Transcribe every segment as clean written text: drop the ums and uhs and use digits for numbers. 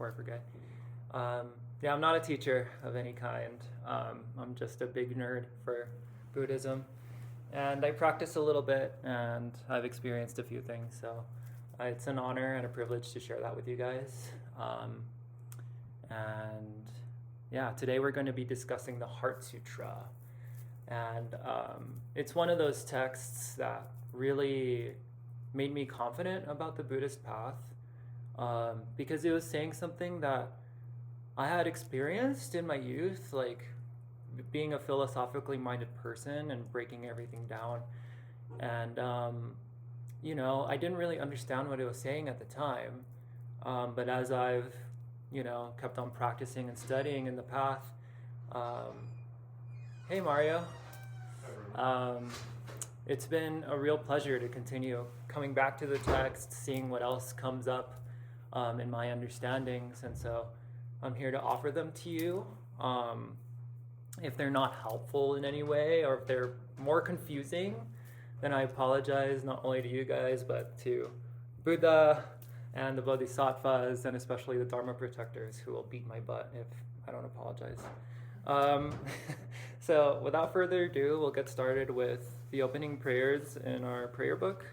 before I forget. Yeah, I'm not a teacher of any kind. I'm just a big nerd for Buddhism. And I practice a little bit, and I've experienced a few things. So it's an honor and a privilege to share that with you guys. And yeah, today we're going to be discussing the Heart Sutra. And it's one of those texts that really made me confident about the Buddhist path, because it was saying something that I had experienced in my youth, like being a philosophically minded person and breaking everything down. And, I didn't really understand what it was saying at the time. But as I've, kept on practicing and studying in the path, hey Mario, it's been a real pleasure to continue coming back to the text, seeing what else comes up in my understandings. And so I'm here to offer them to you. If they're not helpful in any way, or if they're more confusing, then I apologize, not only to you guys, but to Buddha and the Bodhisattvas, and especially the Dharma protectors, who will beat my butt if I don't apologize. So without further ado, we'll get started with the opening prayers in our prayer book,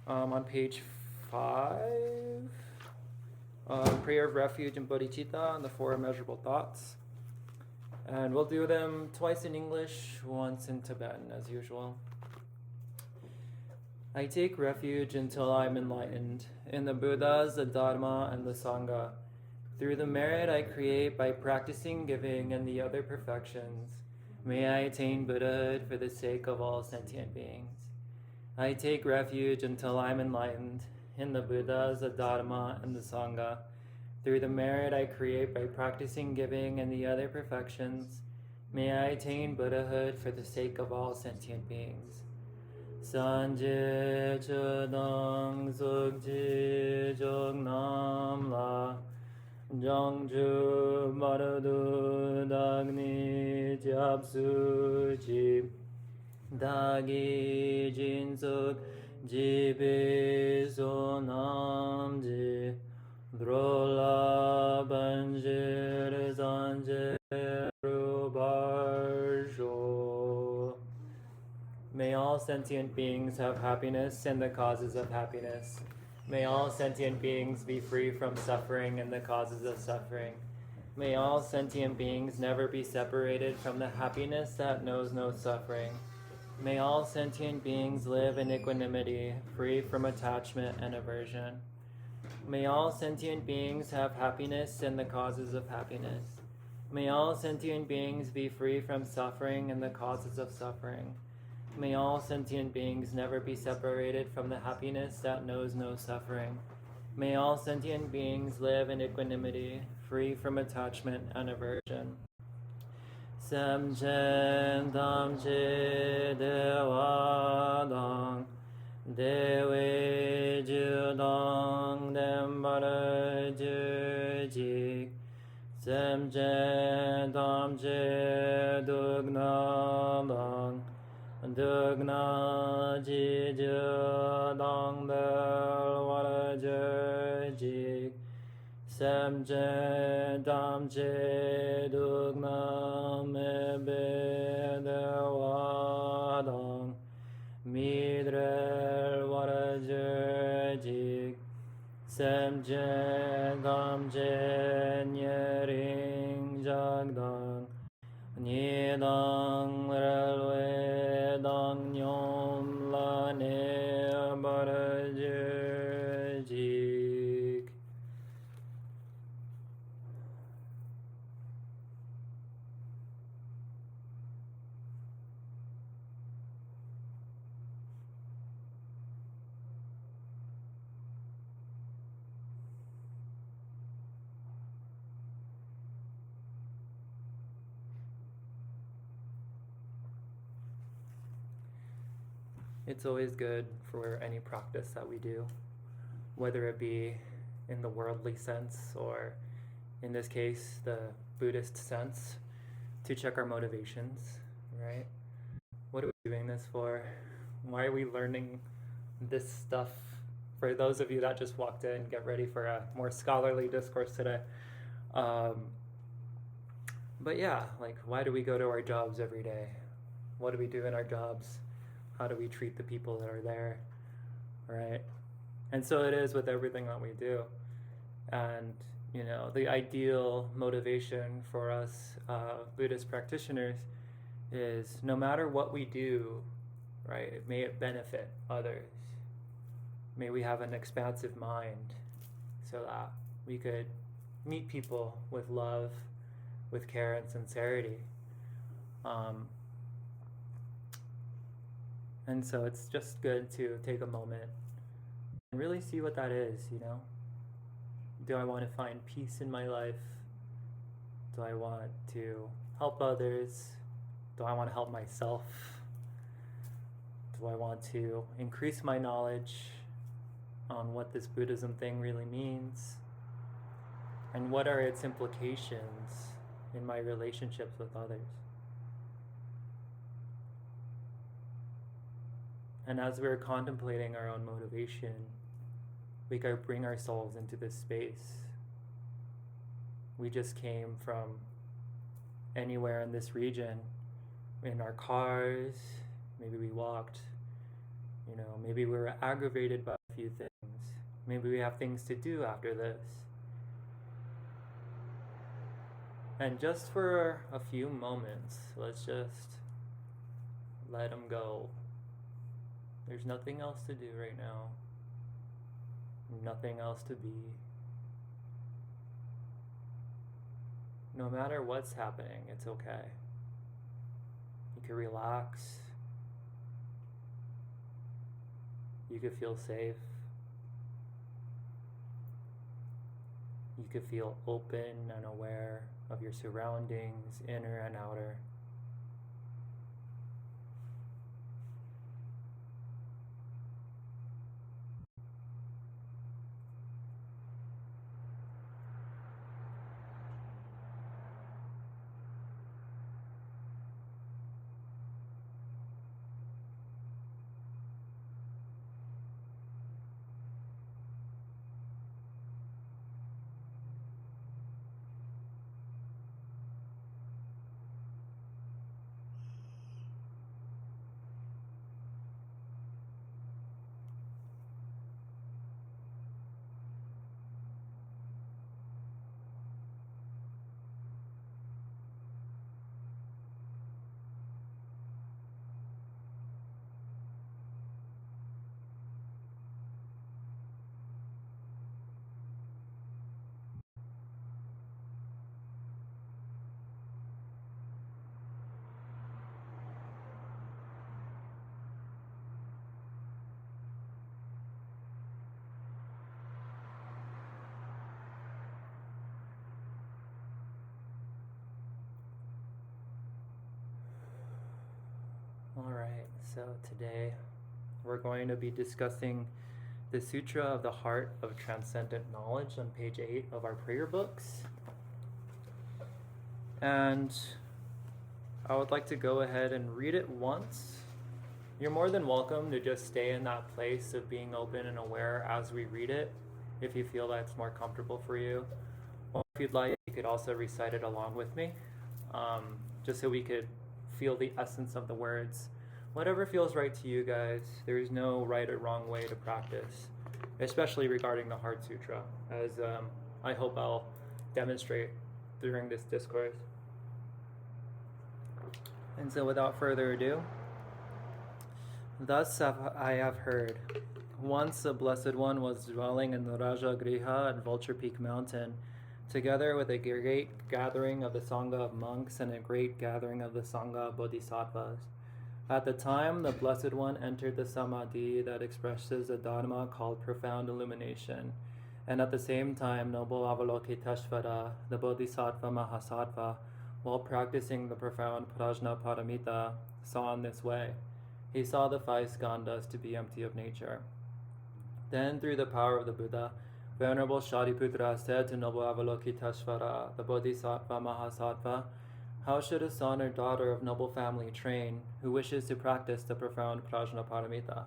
on page 5. Prayer of Refuge and Bodhicitta and the Four Immeasurable Thoughts. And we'll do them twice in English, once in Tibetan, as usual. I take refuge until I'm enlightened in the Buddhas, the Dharma, and the Sangha. Through the merit I create by practicing giving and the other perfections, may I attain Buddhahood for the sake of all sentient beings. I take refuge until I'm enlightened in the Buddhas, the Dharma, and the Sangha. Through the merit I create by practicing giving and the other perfections, may I attain Buddhahood for the sake of all sentient beings. Sanje chedang sukji jognam la jangju maradu dagni japsu ji dagi jinsuk jibi sonam ji drola banjir zanje rubarsho. May all sentient beings have happiness and the causes of happiness. May all sentient beings be free from suffering and the causes of suffering. May all sentient beings never be separated from the happiness that knows no suffering. May all sentient beings live in equanimity, free from attachment and aversion. May all sentient beings have happiness and the causes of happiness. May all sentient beings be free from suffering and the causes of suffering. May all sentient beings never be separated from the happiness that knows no suffering. May all sentient beings live in equanimity, free from attachment and aversion. Samchen tamche dewadang, dewe judang dembara jujik. Samchen tamche dugnadang, Dugna ji dang del wara jik. Sem je dam je dugna me be de wadang. Midrel wara jik. Sem je dam je nyering jagdang. Nidang relwe dang nyom la ne barajik. It's always good for any practice that we do, whether it be in the worldly sense or, in this case, the Buddhist sense, to check our motivations, right? What are we doing this for? Why are we learning this stuff for those of you that just walked in, get ready for a more scholarly discourse today. But yeah, like, why do we go to our jobs every day? What do we do in our jobs? How do we treat the people that are there, right? And so it is with everything that we do. And, you know, the ideal motivation for us Buddhist practitioners is no matter what we do, right, may it benefit others. May we have an expansive mind so that we could meet people with love, with care and sincerity. And so it's just good to take a moment and really see what that is, you know? Do I want to find peace in my life? Do I want to help others? Do I want to help myself? Do I want to increase my knowledge on what this Buddhism thing really means? And what are its implications in my relationships with others? And as we're contemplating our own motivation, we can bring ourselves into this space. We just came from anywhere in this region, in our cars, maybe we walked, you know, maybe we were aggravated by a few things. Maybe we have things to do after this. And just for a few moments, let's just let them go. There's nothing else to do right now. Nothing else to be. No matter what's happening, it's okay. You can relax. You can feel safe. You can feel open and aware of your surroundings, inner and outer. Alright, so today we're going to be discussing the Sutra of the Heart of Transcendent Knowledge on page 8 of our prayer books. And I would like to go ahead and read it once. You're more than welcome to just stay in that place of being open and aware as we read it, if you feel that's more comfortable for you. Or if you'd like, you could also recite it along with me, just so we could feel the essence of the words. Whatever feels right to you guys. There is no right or wrong way to practice, especially regarding the Heart Sutra, as I hope I'll demonstrate during this discourse. And so without further ado, thus I have heard. Once a Blessed One was dwelling in the Raja Griha at Vulture Peak Mountain, together with a great gathering of the Sangha of monks and a great gathering of the Sangha of bodhisattvas. At the time, the Blessed One entered the samadhi that expresses a dharma called profound illumination, and at the same time, noble Avalokiteshvara, the bodhisattva mahasattva, while practicing the profound prajna paramita, saw in this way. He saw the 5 skandhas to be empty of nature. Then, through the power of the Buddha, Venerable Shariputra said to noble Avalokiteshvara, the bodhisattva mahasattva, how should a son or daughter of noble family train who wishes to practice the profound prajna paramita?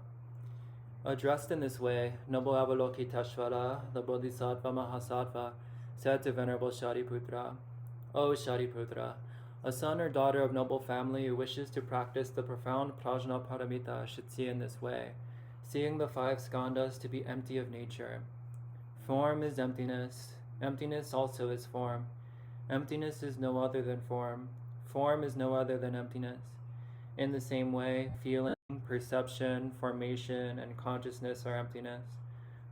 Addressed in this way, noble Avalokiteshvara, the Bodhisattva Mahasattva, said to Venerable Shariputra, O Shariputra, a son or daughter of noble family who wishes to practice the profound prajnaparamita should see in this way, seeing the five skandhas to be empty of nature. Form is emptiness. Emptiness also is form. Emptiness is no other than form. Form is no other than emptiness. In the same way, feeling, perception, formation, and consciousness are emptiness.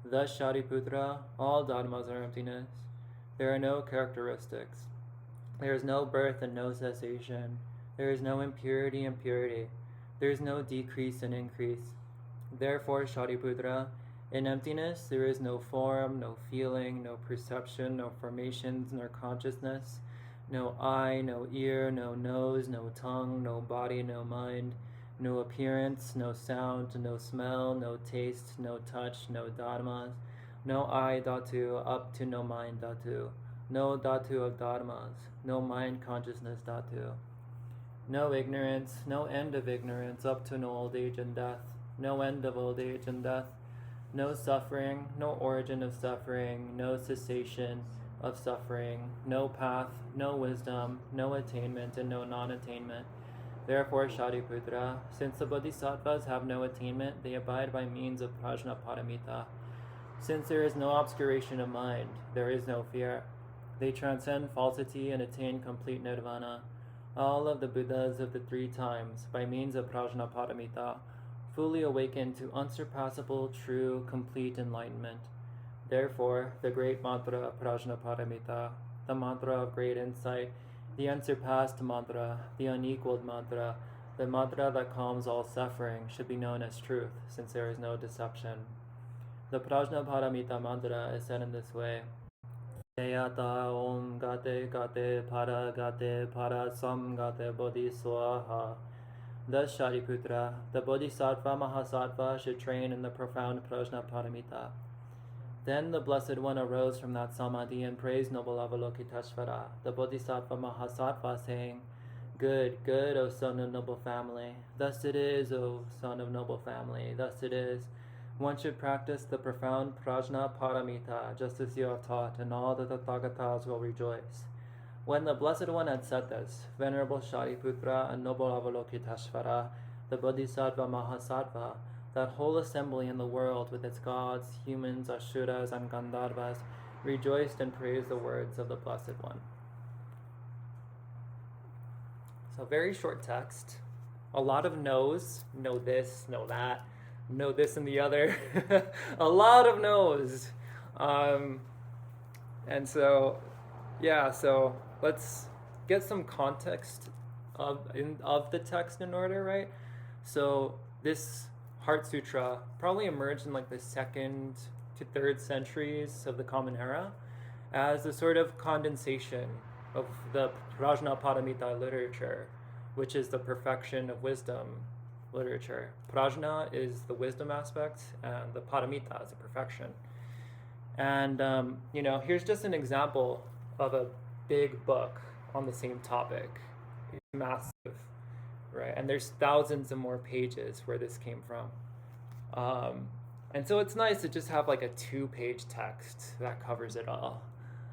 Thus, Shariputra, all dharmas are emptiness. There are no characteristics. There is no birth and no cessation. There is no impurity and purity. There is no decrease and increase. Therefore, Shariputra, in emptiness there is no form, no feeling, no perception, no formations, nor consciousness, no eye, no ear, no nose, no tongue, no body, no mind, no appearance, no sound, no smell, no taste, no touch, no dharmas, no I dhatu up to no mind dhatu, no dhatu of dharmas, no mind consciousness dhatu, no ignorance, no end of ignorance up to no old age and death, no end of old age and death, no suffering, no origin of suffering, no cessation of suffering, no path, no wisdom, no attainment, and no non-attainment. Therefore, Shariputra, since the Bodhisattvas have no attainment, they abide by means of prajnaparamita. Since there is no obscuration of mind, there is no fear. They transcend falsity and attain complete nirvana. All of the Buddhas of the three times, by means of prajnaparamita, fully awakened to unsurpassable, true, complete enlightenment. Therefore, the great mantra prajnaparamita, the mantra of great insight, the unsurpassed mantra, the unequaled mantra, the mantra that calms all suffering, should be known as truth, since there is no deception. The prajnaparamita mantra is said in this way: Deyata om gate gate para sam gate bodhi swaha. Thus, Shariputra, the Bodhisattva Mahasattva should train in the profound prajnaparamita. Then the Blessed One arose from that samadhi and praised noble Avalokiteshvara, the Bodhisattva Mahasattva, saying, Good, good, O son of noble family. Thus it is, O son of noble family. Thus it is. One should practice the profound prajnaparamita, just as you have taught, and all the Tathagatas will rejoice. When the Blessed One had said this, Venerable Shariputra and noble Avalokiteshvara, the Bodhisattva Mahasattva, that whole assembly in the world with its gods, humans, asuras, and gandharvas, rejoiced and praised the words of the Blessed One. So very short text, a lot of no's, know this, know that, know this and the other, a lot of no's. And so, yeah, so let's get some context of the text in order, right? So this Heart Sutra probably emerged in like the 2nd to 3rd centuries of the Common Era as a sort of condensation of the Prajnaparamita literature, which is the perfection of wisdom literature. Prajna is the wisdom aspect, and the Paramita is the perfection. And, here's just an example of a big book on the same topic. It's massive, right? And there's thousands of more pages where this came from. And so it's nice to just have like a 2-page text that covers it all,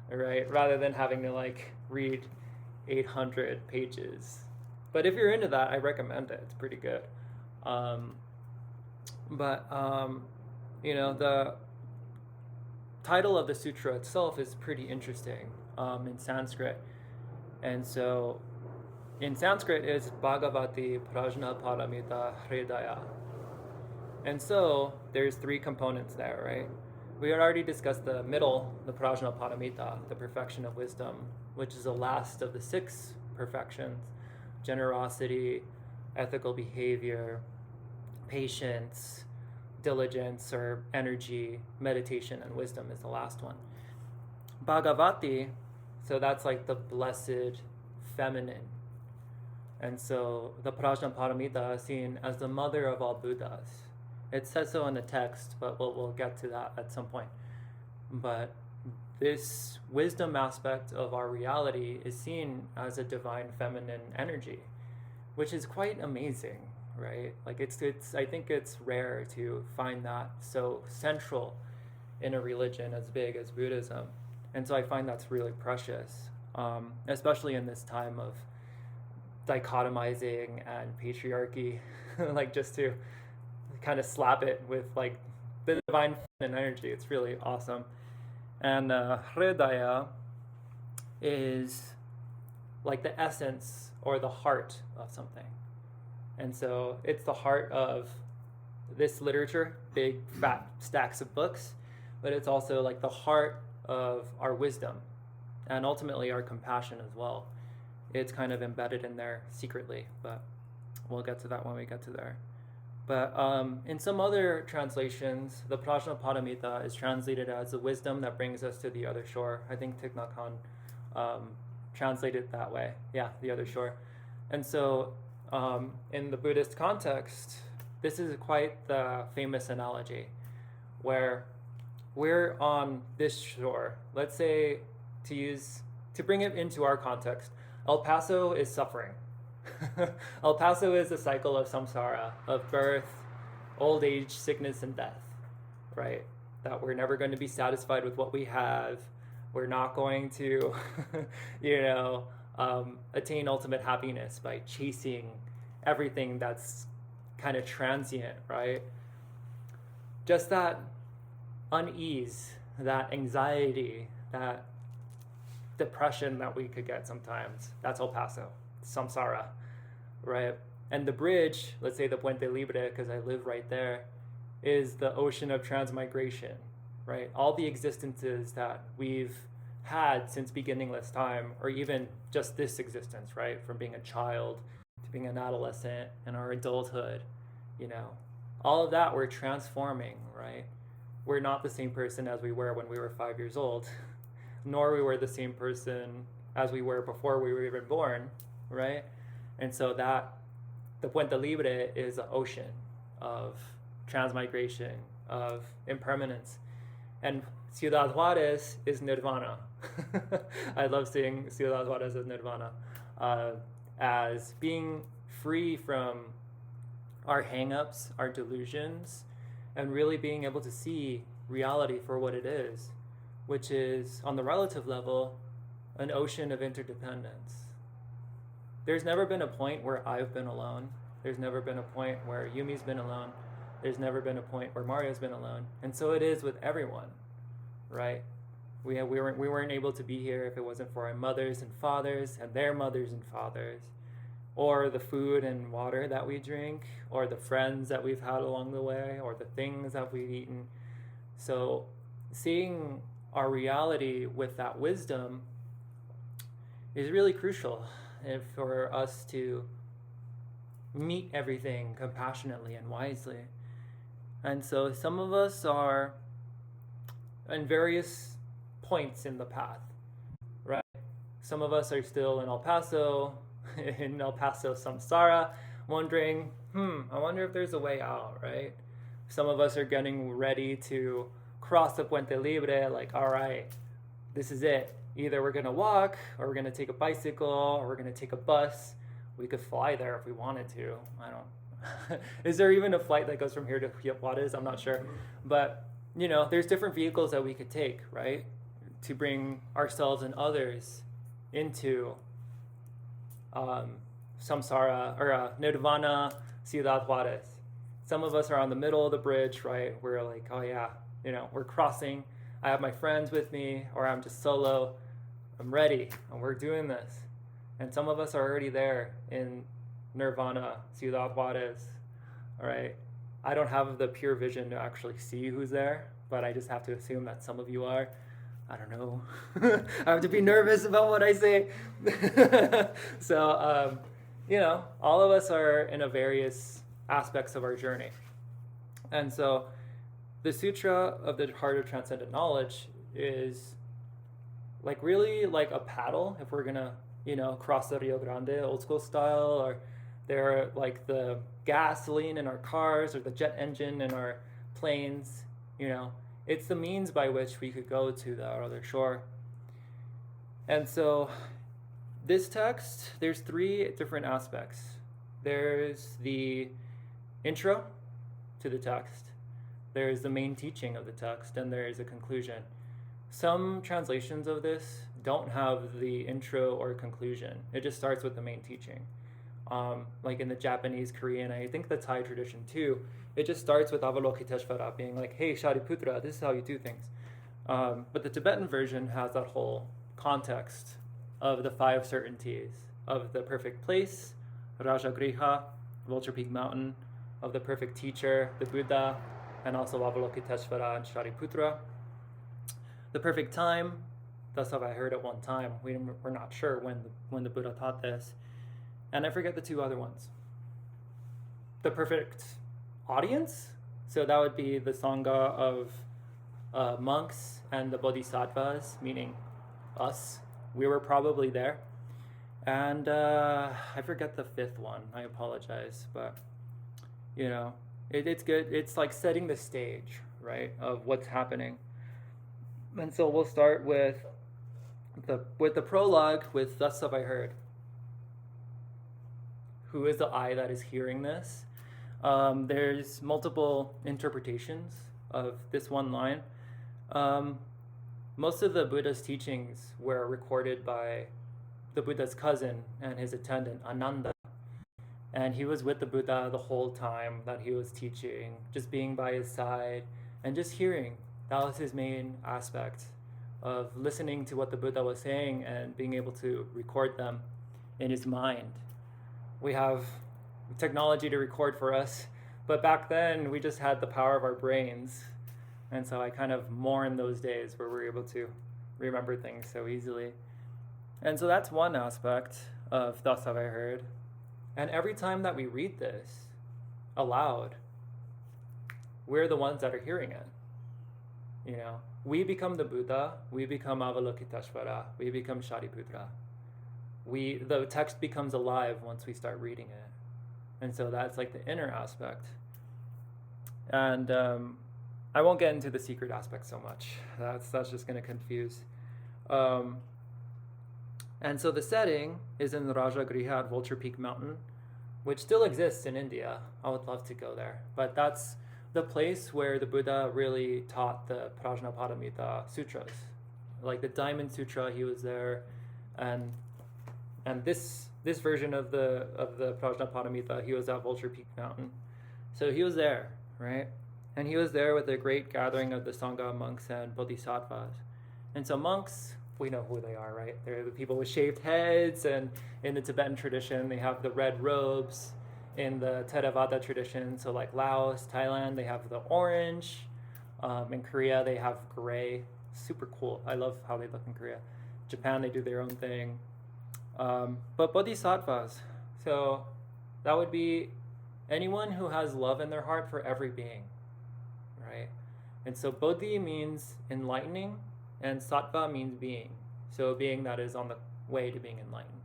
right? Rather than having to read 800 pages. But if you're into that, I recommend it. It's pretty good. The title of the sutra itself is pretty interesting in Sanskrit. And so in Sanskrit it's Bhagavati Prajnaparamita Hridaya. And so there's 3 components there, right? We had already discussed the middle, the Prajnaparamita, the perfection of wisdom, which is the last of the 6 perfections: generosity, ethical behavior, patience, diligence or energy, meditation, and wisdom is the last one. Bhagavati, so that's like the blessed feminine. And so the Prajnaparamita is seen as the mother of all Buddhas. It says so in the text, but we'll get to that at some point. But this wisdom aspect of our reality is seen as a divine feminine energy, which is quite amazing, right? Like it's I think it's rare to find that so central in a religion as big as Buddhism. And so I find that's really precious, especially in this time of dichotomizing and patriarchy, like just to kind of slap it with like the divine and energy. It's really awesome. And Hridaya is like the essence or the heart of something. And so it's the heart of this literature, big fat stacks of books, but it's also like the heart of our wisdom and ultimately our compassion as well. It's kind of embedded in there secretly, but we'll get to that when we get to there. But in some other translations, the Prajnaparamita is translated as the wisdom that brings us to the other shore. I think Thich Nhat Hanh translated it that way. Yeah, the other shore. And so in the Buddhist context, this is quite the famous analogy where we're on this shore. Let's say, to bring it into our context, El Paso is suffering. El Paso is a cycle of samsara, of birth, old age, sickness, and death, right? That we're never going to be satisfied with what we have. We're not going to, attain ultimate happiness by chasing everything that's kind of transient, right? Just that unease, that anxiety, that depression that we could get sometimes. That's El Paso, samsara, right? And the bridge, let's say the Puente Libre, because I live right there, is the ocean of transmigration, right? All the existences that we've had since beginningless time, or even just this existence, right? From being a child to being an adolescent and our adulthood, all of that we're transforming, right? We're not the same person as we were when we were 5 years old, nor we were the same person as we were before we were even born, right? And so that the Puente Libre is an ocean of transmigration, of impermanence. And Ciudad Juarez is nirvana. I love seeing Ciudad Juarez as nirvana, as being free from our hang-ups, our delusions, and really being able to see reality for what it is, which is, on the relative level, an ocean of interdependence. There's never been a point where I've been alone. There's never been a point where Yumi's been alone. There's never been a point where Mario's been alone. And so it is with everyone, right? We weren't able to be here if it wasn't for our mothers and fathers and their mothers and fathers, or the food and water that we drink, or the friends that we've had along the way, or the things that we've eaten. So seeing our reality with that wisdom is really crucial for us to meet everything compassionately and wisely. And so some of us are in various points in the path, right? Some of us are still in El Paso samsara, wondering, I wonder if there's a way out, right? Some of us are getting ready to cross the Puente Libre, like, all right, this is it. Either we're going to walk, or we're going to take a bicycle, or we're going to take a bus. We could fly there if we wanted to. I don't. Is there even a flight that goes from here to Juarez? I'm not sure. But, there's different vehicles that we could take, right? To bring ourselves and others into samsara, or nirvana, Ciudad Juarez. Some of us are on the middle of the bridge, right? We're like, oh yeah, we're crossing. I have my friends with me, or I'm just solo. I'm ready, and we're doing this. And some of us are already there in nirvana, Ciudad Juarez, all right? I don't have the pure vision to actually see who's there, but I just have to assume that some of you are. I don't know. I have to be nervous about what I say. So, all of us are in a various aspects of our journey. And so the Sutra of the Heart of Transcendent Knowledge is really like a paddle, if we're gonna, cross the Rio Grande old school style, or they're like the gasoline in our cars or the jet engine in our planes, It's the means by which we could go to the other shore. And so this text, there's 3 different aspects. There's the intro to the text, there is the main teaching of the text, and there is a conclusion. Some translations of this don't have the intro or conclusion. It just starts with the main teaching. Like in the Japanese, Korean, I think the Thai tradition too, it just starts with Avalokiteshvara being like, hey, Shariputra, this is how you do things. But the Tibetan version has that whole context of the 5 certainties of the perfect place, Rajagriha, Vulture Peak Mountain, of the perfect teacher, the Buddha, and also Avalokiteshvara and Shariputra. The perfect time, that's how I heard at one time. We're not sure when the Buddha taught this. And I forget the 2 other ones. The perfect audience, so that would be the Sangha of monks and the Bodhisattvas, meaning us. We were probably there. And I forget the 5th one. I apologize, but it's good. It's like setting the stage, right, of what's happening. And so we'll start with the prologue with "Thus have I heard." Who is the I that is hearing this? There's multiple interpretations of this one line. Most of the Buddha's teachings were recorded by the Buddha's cousin and his attendant, Ananda. And he was with the Buddha the whole time that he was teaching, just being by his side and just hearing. That was his main aspect of listening to what the Buddha was saying and being able to record them in his mind. We have technology to record for us, but back then we just had the power of our brains. And so I kind of mourn those days where we're able to remember things so easily. And so that's one aspect of "Thus have I heard." And every time that we read this aloud, we're the ones that are hearing it. We become the Buddha, we become Avalokiteshvara, we become Shariputra. The text becomes alive once we start reading it. And so that's like the inner aspect. And I won't get into the secret aspect so much. That's just going to confuse. And so the setting is in the Rajagriha at Vulture Peak Mountain, which still exists in India. I would love to go there. But that's the place where the Buddha really taught the Prajnaparamita sutras. Like the Diamond Sutra, he was there. And this version of the Prajnaparamita, he was at Vulture Peak Mountain. So he was there, right? And he was there with a great gathering of the Sangha monks and Bodhisattvas. And so monks, we know who they are, right? They're the people with shaved heads, and in the Tibetan tradition, they have the red robes. In the Theravada tradition, so like Laos, Thailand, they have the orange. In Korea, they have gray. Super cool. I love how they look in Korea. Japan, they do their own thing. But Bodhisattvas, so that would be anyone who has love in their heart for every being, right? And so Bodhi means enlightening, and Sattva means being. So a being that is on the way to being enlightened,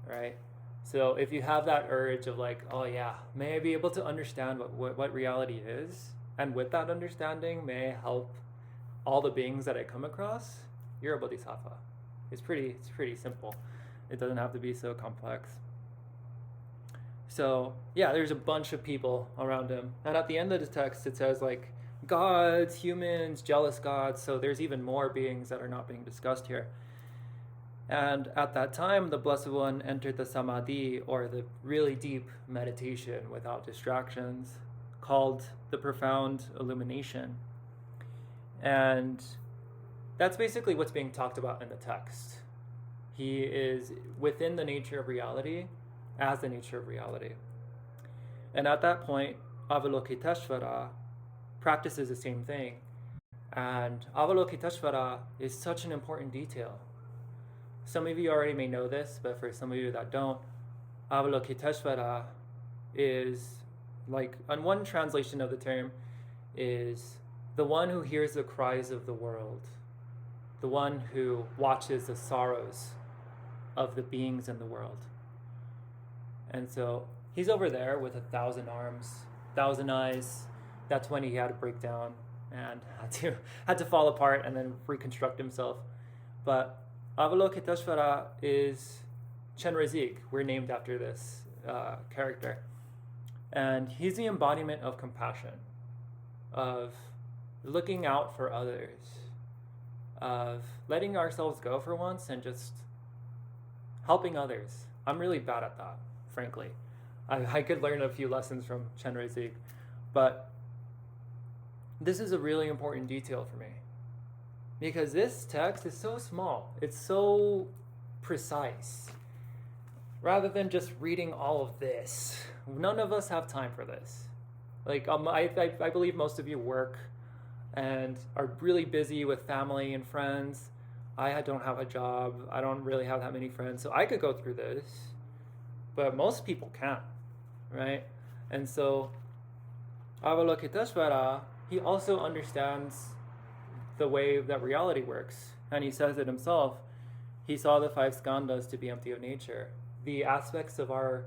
right? So if you have that urge of like, oh yeah, may I be able to understand what reality is, and with that understanding, may I help all the beings that I come across, you're a Bodhisattva. It's pretty simple. It doesn't have to be so complex. So yeah, there's a bunch of people around him. And at the end of the text, it says like gods, humans, jealous gods. So there's even more beings that are not being discussed here. And at that time, the Blessed One entered the Samadhi, or the really deep meditation without distractions, called the profound illumination. And that's basically what's being talked about in the text. He is within the nature of reality, as the nature of reality. And at that point, Avalokiteshvara practices the same thing. And Avalokiteshvara is such an important detail. Some of you already may know this, but for some of you that don't, Avalokiteshvara is, like, on one translation of the term, is the one who hears the cries of the world, the one who watches the sorrows of the beings in the world. And so he's over there with 1,000 arms, 1,000 eyes. That's when he had to break down and had to fall apart and then reconstruct himself. But Avalokiteshvara is Chenrezig. We're named after this character. And he's the embodiment of compassion, of looking out for others, of letting ourselves go for once and just helping others. I'm really bad at that, frankly. I could learn a few lessons from Chenrezig, but this is a really important detail for me, because this text is so small, it's so precise. Rather than just reading all of this, none of us have time for this. Like, I believe most of you work and are really busy with family and friends. I don't have a job. I don't really have that many friends. So I could go through this, but most people can't, right? And so Avalokiteshvara, he also understands the way that reality works. And he says it himself. He saw the five skandhas to be empty of nature. The aspects of our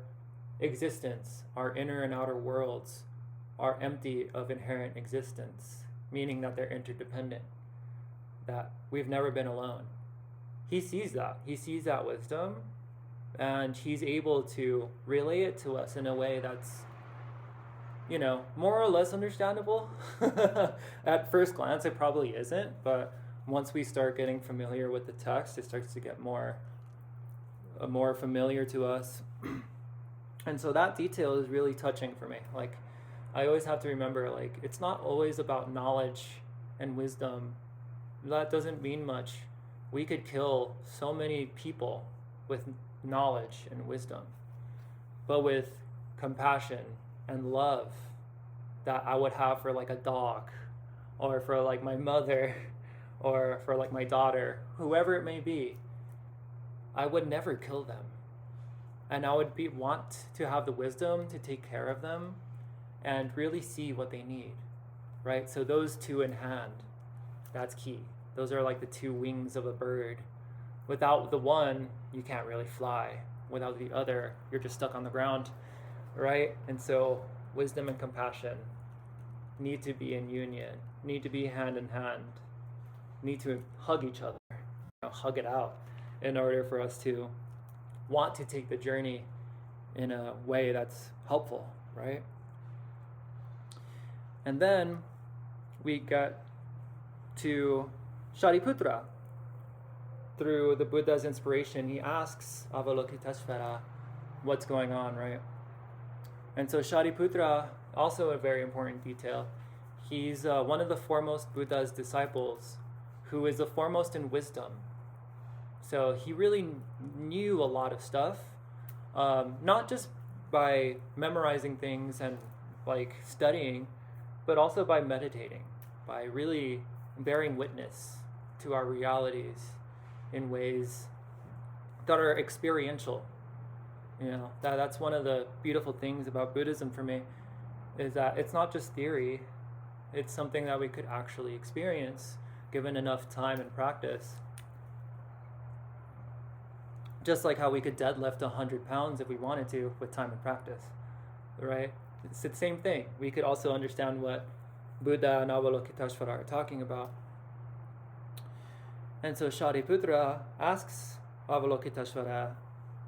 existence, our inner and outer worlds, are empty of inherent existence, meaning that they're interdependent, that we've never been alone. He sees that. He sees that wisdom, and he's able to relay it to us in a way that's, more or less understandable. At first glance, it probably isn't, but once we start getting familiar with the text, it starts to get more familiar to us. And so that detail is really touching for me. Like, I always have to remember, like, it's not always about knowledge and wisdom. That doesn't mean much. We could kill so many people with knowledge and wisdom, but with compassion and love that I would have for like a dog, or for like my mother, or for like my daughter, whoever it may be, I would never kill them. And I would want to have the wisdom to take care of them and really see what they need, right? So those two in hand, that's key. Those are like the two wings of a bird. Without the one, you can't really fly. Without the other, you're just stuck on the ground, right? And so wisdom and compassion need to be in union, need to be hand in hand, need to hug each other, hug it out, in order for us to want to take the journey in a way that's helpful, right? And then we get to Shariputra. Through the Buddha's inspiration, he asks Avalokiteshvara what's going on, right? And so Shariputra, also a very important detail, he's one of the foremost Buddha's disciples, who is the foremost in wisdom. So he really knew a lot of stuff, not just by memorizing things and like studying, but also by meditating, by really bearing witness to our realities in ways that are experiential. That's one of the beautiful things about Buddhism for me, is that it's not just theory, it's something that we could actually experience given enough time and practice. Just like how we could deadlift 100 pounds if we wanted to with time and practice, right? It's the same thing. We could also understand what Buddha and Avalokiteshvara are talking about. And so Shariputra asks Avalokiteshvara,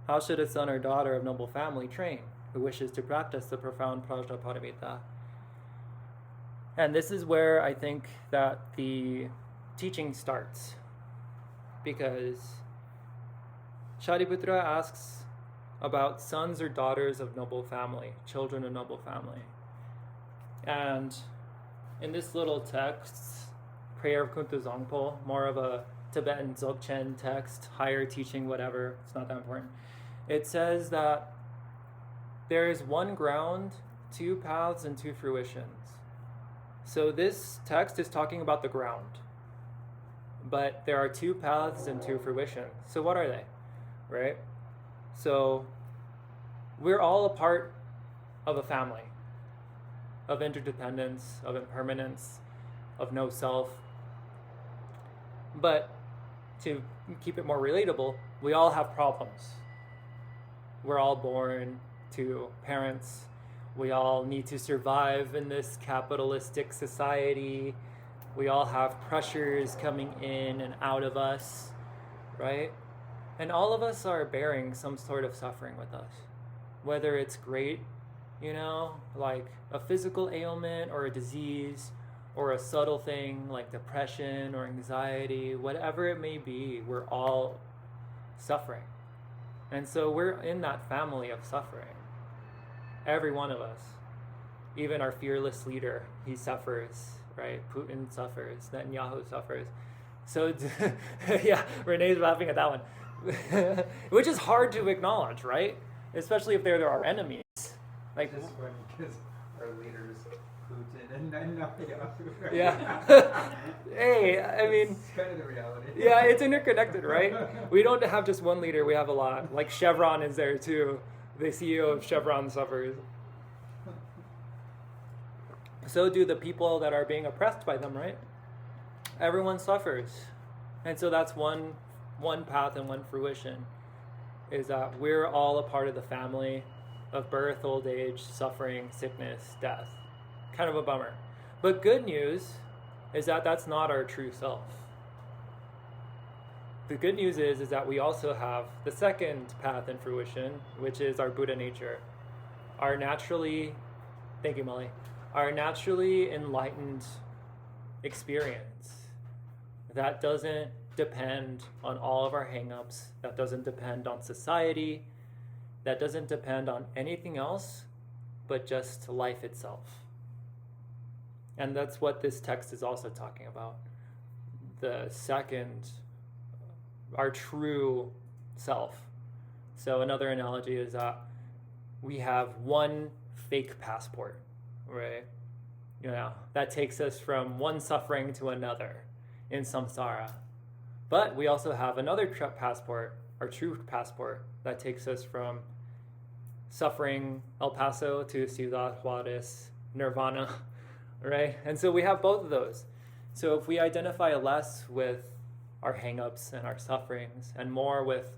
how should a son or daughter of noble family train who wishes to practice the profound Prajnaparamita? And this is where I think that the teaching starts, because Shariputra asks about sons or daughters of noble family, children of noble family. And in this little text, Prayer of Kuntu Zongpo, more of a Tibetan Dzogchen text, higher teaching, whatever, it's not that important. It says that there is one ground, two paths, and two fruitions. So this text is talking about the ground, but there are two paths and two fruitions. So what are they, right? So we're all a part of a family, of interdependence, of impermanence, of no self. But to keep it more relatable, we all have problems. We're all born to parents. We all need to survive in this capitalistic society. We all have pressures coming in and out of us, right? And all of us are bearing some sort of suffering with us. Whether it's great, like a physical ailment or a disease or a subtle thing like depression or anxiety, whatever it may be, we're all suffering. And so we're in that family of suffering. Every one of us. Even our fearless leader, he suffers, right? Putin suffers, Netanyahu suffers. So, yeah, Renee's laughing at that one. Which is hard to acknowledge, right? Especially if they're our enemies. Like, it's just funny because our leaders, Putin and Netanyahu. Yeah. Hey, I mean, it's kind of the reality. Yeah, it's interconnected, right? We don't have just one leader, we have a lot. Like Chevron is there too. The CEO of Chevron suffers. So do the people that are being oppressed by them, right? Everyone suffers. And so that's one path and one fruition, is that we're all a part of the family of birth, old age, suffering, sickness, death. Kind of a bummer. But good news is that that's not our true self. The good news is that we also have the second path and fruition, which is our Buddha nature. Our naturally, thank you, Molly, our naturally enlightened experience that doesn't depend on all of our hang-ups, that doesn't depend on society, that doesn't depend on anything else but just life itself. And that's what this text is also talking about. The second, our true self. So another analogy is that we have one fake passport, right? That takes us from one suffering to another in samsara. But we also have another passport, our true passport, that takes us from suffering El Paso to Ciudad Juarez, nirvana, right? And so we have both of those. So if we identify less with our hang-ups and our sufferings and more with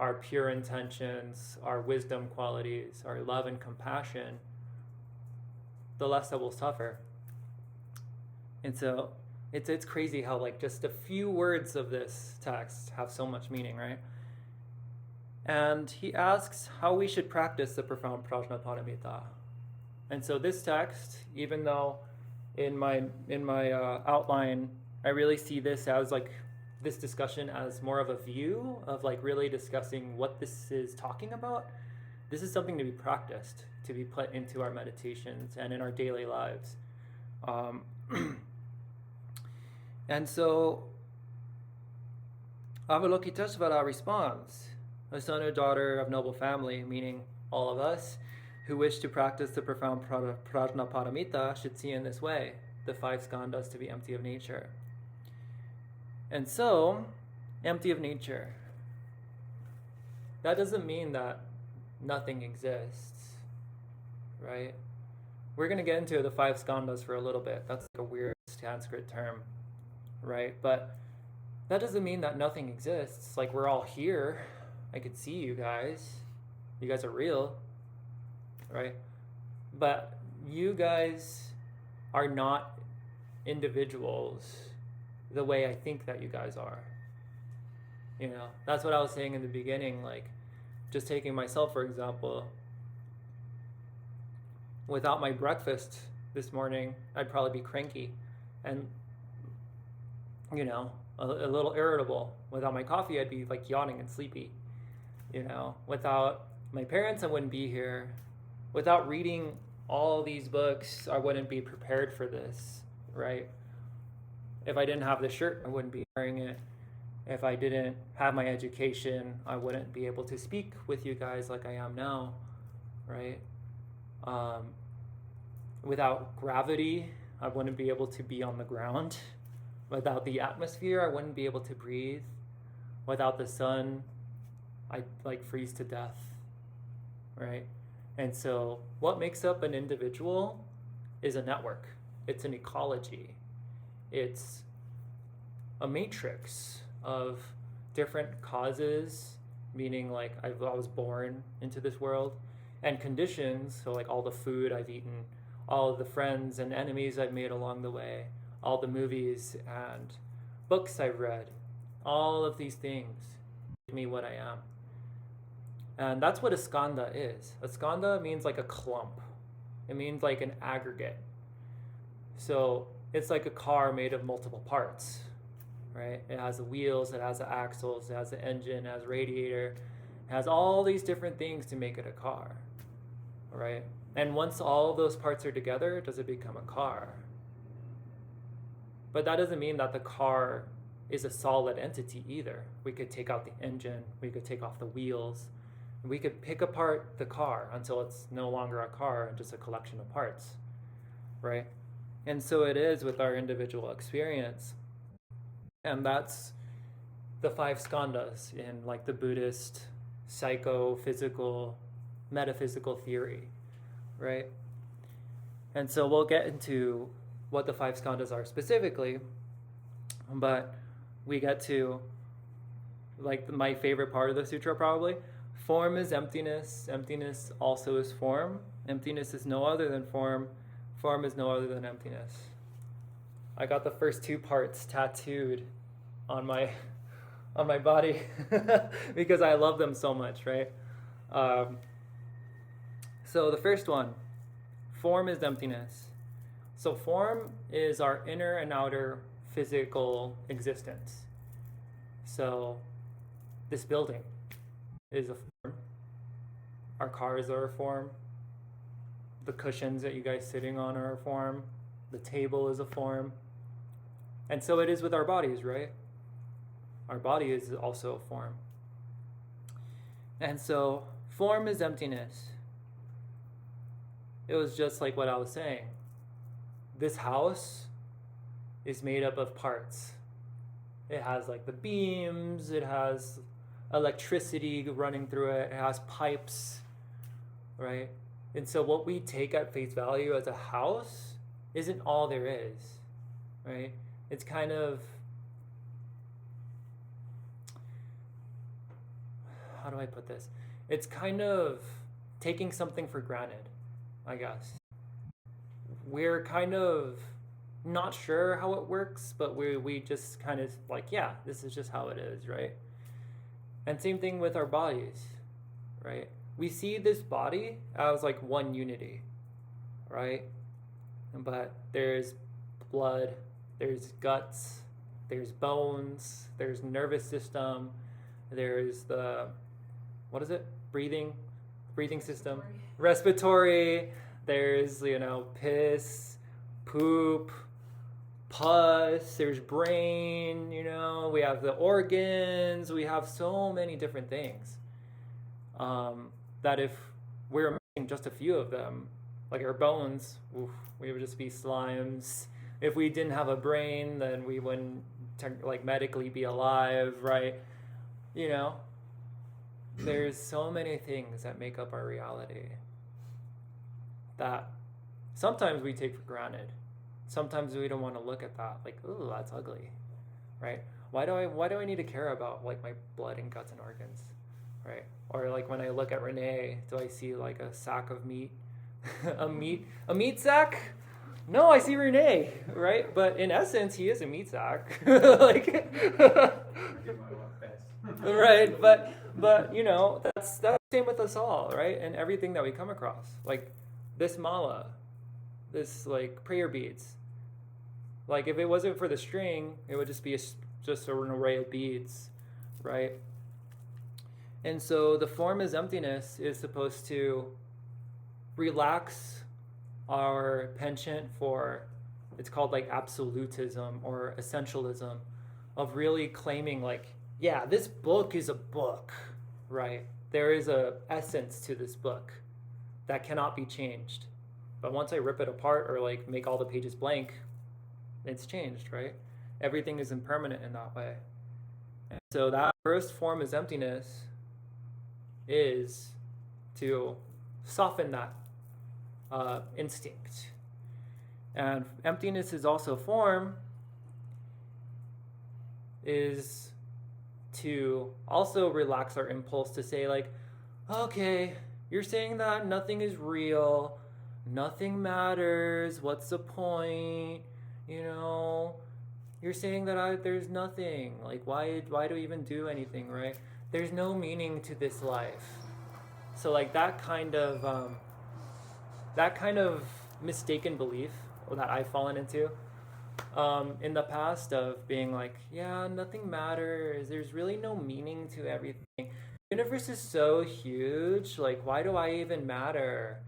our pure intentions, our wisdom qualities, our love and compassion, the less that we'll suffer. And so it's crazy how like just a few words of this text have so much meaning, right? And he asks how we should practice the profound prajnaparamita. And so this text, even though in my outline, I really see this as like this discussion as more of a view of like really discussing what this is talking about. This is something to be practiced, to be put into our meditations and in our daily lives. And so Avalokiteshvara responds, a son or daughter of noble family, meaning all of us, who wish to practice the profound prajnaparamita should see in this way, the 5 skandhas to be empty of nature. And so, empty of nature. That doesn't mean that nothing exists, right? We're going to get into the 5 skandhas for a little bit. That's like a weird Sanskrit term, right? But that doesn't mean that nothing exists. Like, we're all here. I could see you guys. You guys are real, right? But you guys are not individuals the way I think that you guys are. That's what I was saying in the beginning, like just taking myself for example. Without my breakfast this morning, I'd probably be cranky and a little irritable. Without my coffee, I'd be like yawning and sleepy. Without my parents, I wouldn't be here. Without reading all these books, I wouldn't be prepared for this, right? If I didn't have the shirt, I wouldn't be wearing it. If I didn't have my education, I wouldn't be able to speak with you guys like I am now, right? Without gravity, I wouldn't be able to be on the ground. Without the atmosphere, I wouldn't be able to breathe. Without the sun, I'd like freeze to death, right? And so what makes up an individual is a network. It's an ecology. It's a matrix of different causes, meaning like I was born into this world, and conditions, so like all the food I've eaten, all of the friends and enemies I've made along the way, all the movies and books I've read, all of these things make me what I am. And that's what a skandha is. A skandha means like a clump, It means like an aggregate. So it's like a car made of multiple parts, right? It has the wheels, it has the axles, it has the engine, it has radiator, it has all these different things to make it a car, right? And once all those parts are together, does it become a car? But that doesn't mean that the car is a solid entity either. We could take out the engine, we could take off the wheels, and we could pick apart the car until it's no longer a car and just a collection of parts, right? And so it is with our individual experience. And that's the 5 skandhas in like the Buddhist psychophysical, metaphysical theory, right? And so we'll get into what the 5 skandhas are specifically, but we get to like my favorite part of the sutra probably. Form is emptiness. Emptiness also is form. Emptiness is no other than form. Form is no other than emptiness. I got the first 2 parts tattooed on my body because I love them so much, right? So the first one, form is emptiness. So form is our inner and outer physical existence. So this building is a form. Our cars are a form. The cushions that you guys sitting on are a form. The table is a form. And so it is with our bodies, right? Our body is also a form. And so form is emptiness. It was just like what I was saying. This house is made up of parts. It has like the beams, it has electricity running through it, it has pipes, right? And so what we take at face value as a house isn't all there is, right? It's kind of, how do I put this? It's kind of taking something for granted, I guess. We're kind of not sure how it works, but we just kind of like, yeah, this is just how it is, right? And same thing with our bodies, right? We see this body as like one unity, right? But there's blood, there's guts, there's bones, there's nervous system, there's the, what is it? Breathing system, respiratory, there's, piss, poop, pus, there's brain, we have the organs, we have so many different things that if we're missing just a few of them, like our bones, we would just be slimes. If we didn't have a brain, then we wouldn't medically be alive, right? There's so many things that make up our reality that sometimes we take for granted. Sometimes we don't want to look at that, like, ooh, that's ugly, right? Why do I need to care about like my blood and guts and organs, right? Or like when I look at Renee, do I see like a sack of meat, a meat sack? No, I see Renee, right? But in essence, he is a meat sack, like, right? But that's the same with us all, right? And everything that we come across, like this mala, this like prayer beads. Like if it wasn't for the string, it would just be just an array of beads, right? And so the form is emptiness is supposed to relax our penchant for, it's called like absolutism or essentialism, of really claiming like, yeah, this book is a book, right? There is a essence to this book that cannot be changed. But once I rip it apart or like make all the pages blank, it's changed, right? Everything is impermanent in that way. And so that first form is emptiness is to soften that instinct. And emptiness is also form, is to also relax our impulse to say like, okay, you're saying that nothing is real, nothing matters, what's the point? You're saying that there's nothing. Like, why do we even do anything, right? There's no meaning to this life. So like that kind of that kind of mistaken belief that I've fallen into in the past of being like, yeah, nothing matters. There's really no meaning to everything. The universe is so huge. Like, why do I even matter?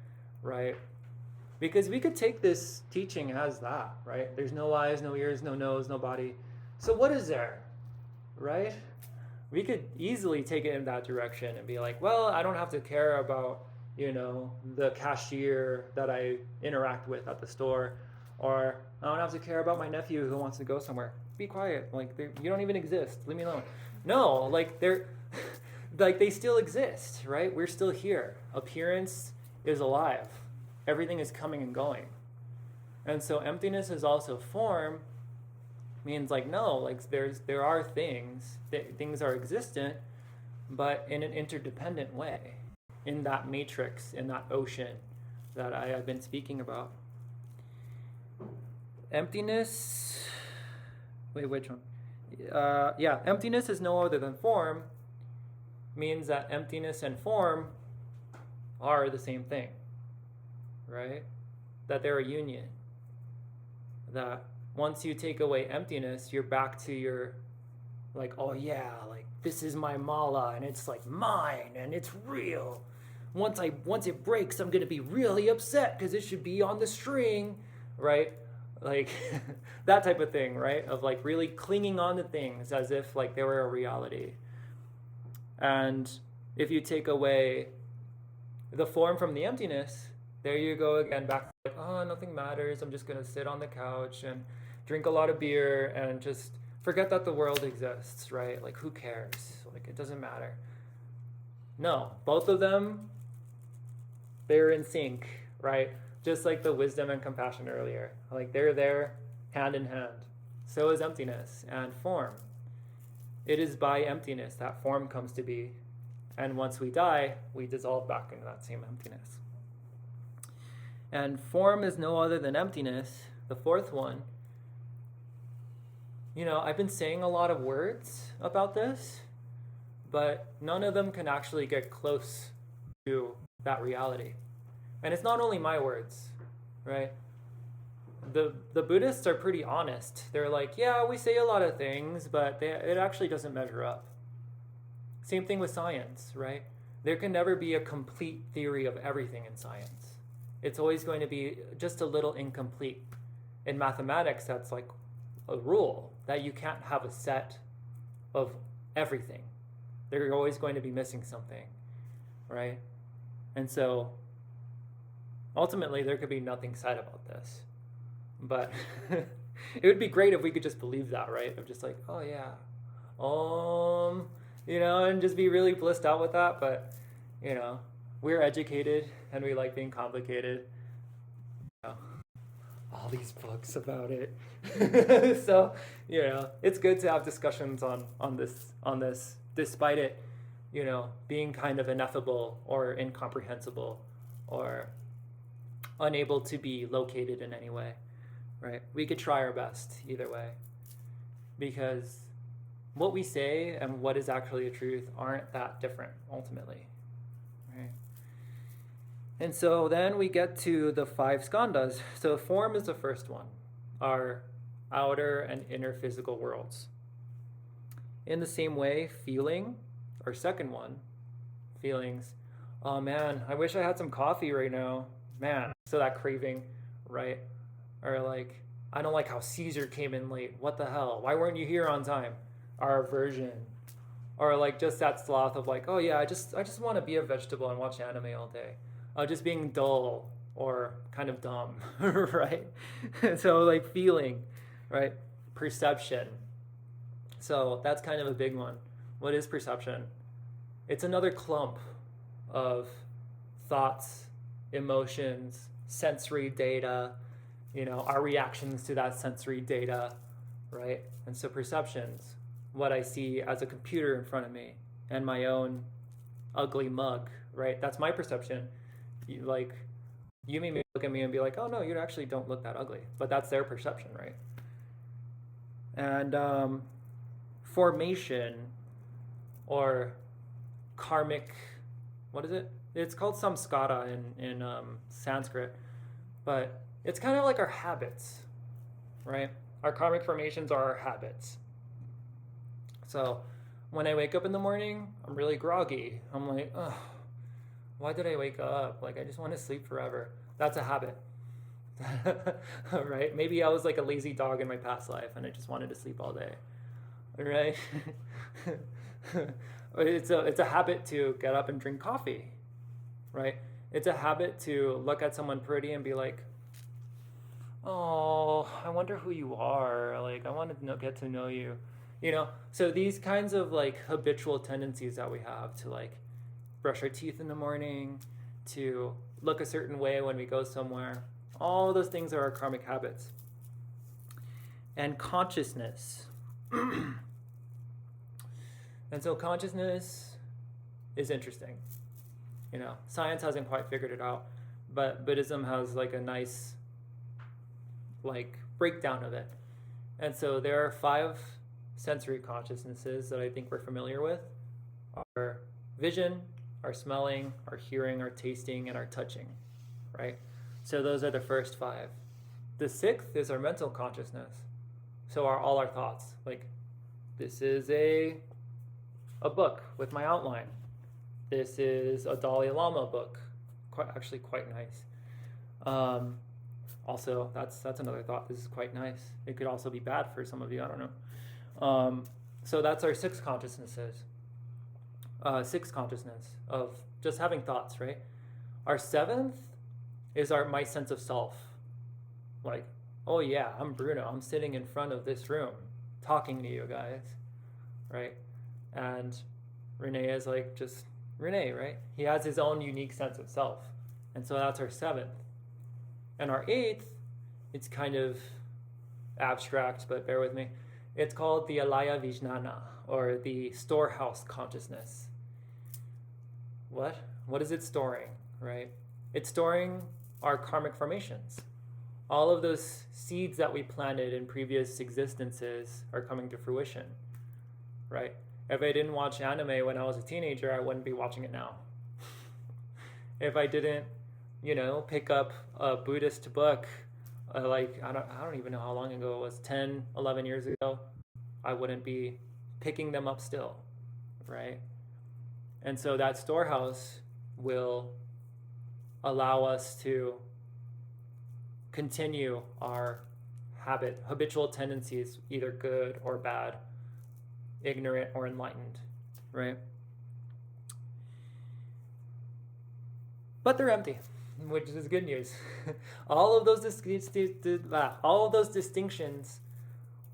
Right? Because we could take this teaching as that, right? There's no eyes, no ears, no nose, no body. So what is there? Right? We could easily take it in that direction and be like, well, I don't have to care about, the cashier that I interact with at the store, or I don't have to care about my nephew who wants to go somewhere. Be quiet. Like, you don't even exist. Leave me alone. No, like they still exist, right? We're still here. Appearance is alive. Everything is coming and going. And so emptiness is also form, means like, no, like there are things are existent, but in an interdependent way, in that matrix, in that ocean that I have been speaking about. Emptiness, wait, which one? Emptiness is no other than form, means that emptiness and form are the same thing, right? That they're a union. That once you take away emptiness, you're back to your, like, oh yeah, like this is my mala and it's like mine and it's real. Once it breaks, I'm gonna be really upset because it should be on the string, right? Like that type of thing, right? Of like really clinging on to things as if like they were a reality. And if you take away the form from the emptiness, there you go again, back to like, oh, nothing matters. I'm just gonna sit on the couch and drink a lot of beer and just forget that the world exists, right? Like, who cares? Like, it doesn't matter. No, both of them, they're in sync, right? Just like the wisdom and compassion earlier. Like, they're there hand in hand. So is emptiness and form. It is by emptiness that form comes to be. And once we die, we dissolve back into that same emptiness. And form is no other than emptiness. The fourth one, I've been saying a lot of words about this, but none of them can actually get close to that reality. And it's not only my words, right? The Buddhists are pretty honest. They're like, yeah, we say a lot of things, but it actually doesn't measure up. Same thing with science, right? There can never be a complete theory of everything in science. It's always going to be just a little incomplete. In mathematics, that's like a rule that you can't have a set of everything. They're always going to be missing something, right? And so ultimately there could be nothing said about this. But it would be great if we could just believe that, right? Of just like, oh yeah, and just be really blissed out with that. But, we're educated and we like being complicated. All these books about it. So, it's good to have discussions on this, despite it, being kind of ineffable or incomprehensible or unable to be located in any way, right? We could try our best either way, because what we say and what is actually the truth aren't that different ultimately, right? And so then we get to the 5 skandhas. So form is the first one, our outer and inner physical worlds. In the same way, feeling, our second one, feelings, oh man, I wish I had some coffee right now. Man, so that craving, right? Or like, I don't like how Caesar came in late. What the hell? Why weren't you here on time? Our aversion. Or like just that sloth of like, oh yeah, I just want to be a vegetable and watch anime all day. Just being dull or kind of dumb, right? So like feeling, right? Perception. So that's kind of a big one. What is perception? It's another clump of thoughts, emotions, sensory data, our reactions to that sensory data, right? And so perceptions, what I see as a computer in front of me and my own ugly mug, right? That's my perception. You may look at me and be like, oh no, you actually don't look that ugly, but that's their perception, right? And formation or karmic what is it? It's called samskara in Sanskrit, but it's kind of like our habits, right? Our karmic formations are our habits. So when I wake up in the morning, I'm really groggy. I'm like, oh, why did I wake up? Like, I just want to sleep forever. That's a habit. Right? Maybe I was like a lazy dog in my past life and I just wanted to sleep all day. Right? It's a habit to get up and drink coffee. Right? It's a habit to look at someone pretty and be like, oh, I wonder who you are. Like, I want to get to know you. You know, so these kinds of like habitual tendencies that we have to like brush our teeth in the morning, to look a certain way when we go somewhere, all those things are our karmic habits. And consciousness. And so consciousness is interesting. You know, science hasn't quite figured it out, but Buddhism has like a nice like breakdown of it. And so there are 5 sensory consciousnesses that I think we're familiar with: our vision, our smelling, our hearing, our tasting, and our touching, right? So those are the first 5. The 6th is our mental consciousness. So all our thoughts. Like, this is a book with my outline. This is a Dalai Lama book. Actually quite nice. Also, that's another thought. This is quite nice. It could also be bad for some of you. I don't know. So that's our 6 consciousnesses. 6 consciousness of just having thoughts, right? Our 7th is my sense of self. Like, oh yeah, I'm Bruno. I'm sitting in front of this room talking to you guys, right? And Renee is like just Renee, right? He has his own unique sense of self. And so that's our 7th. And our 8th, it's kind of abstract, but bear with me. It's called the Alaya Vijnana, or the storehouse consciousness. What? What is it storing, right? It's storing our karmic formations. All of those seeds that we planted in previous existences are coming to fruition, right? If I didn't watch anime when I was a teenager, I wouldn't be watching it now. If I didn't, pick up a Buddhist book, I don't even know how long ago it was, 10, 11 years ago, I wouldn't be picking them up still, right? And so that storehouse will allow us to continue our habitual tendencies, either good or bad, ignorant or enlightened, right? But they're empty, which is good news. all of those distinctions,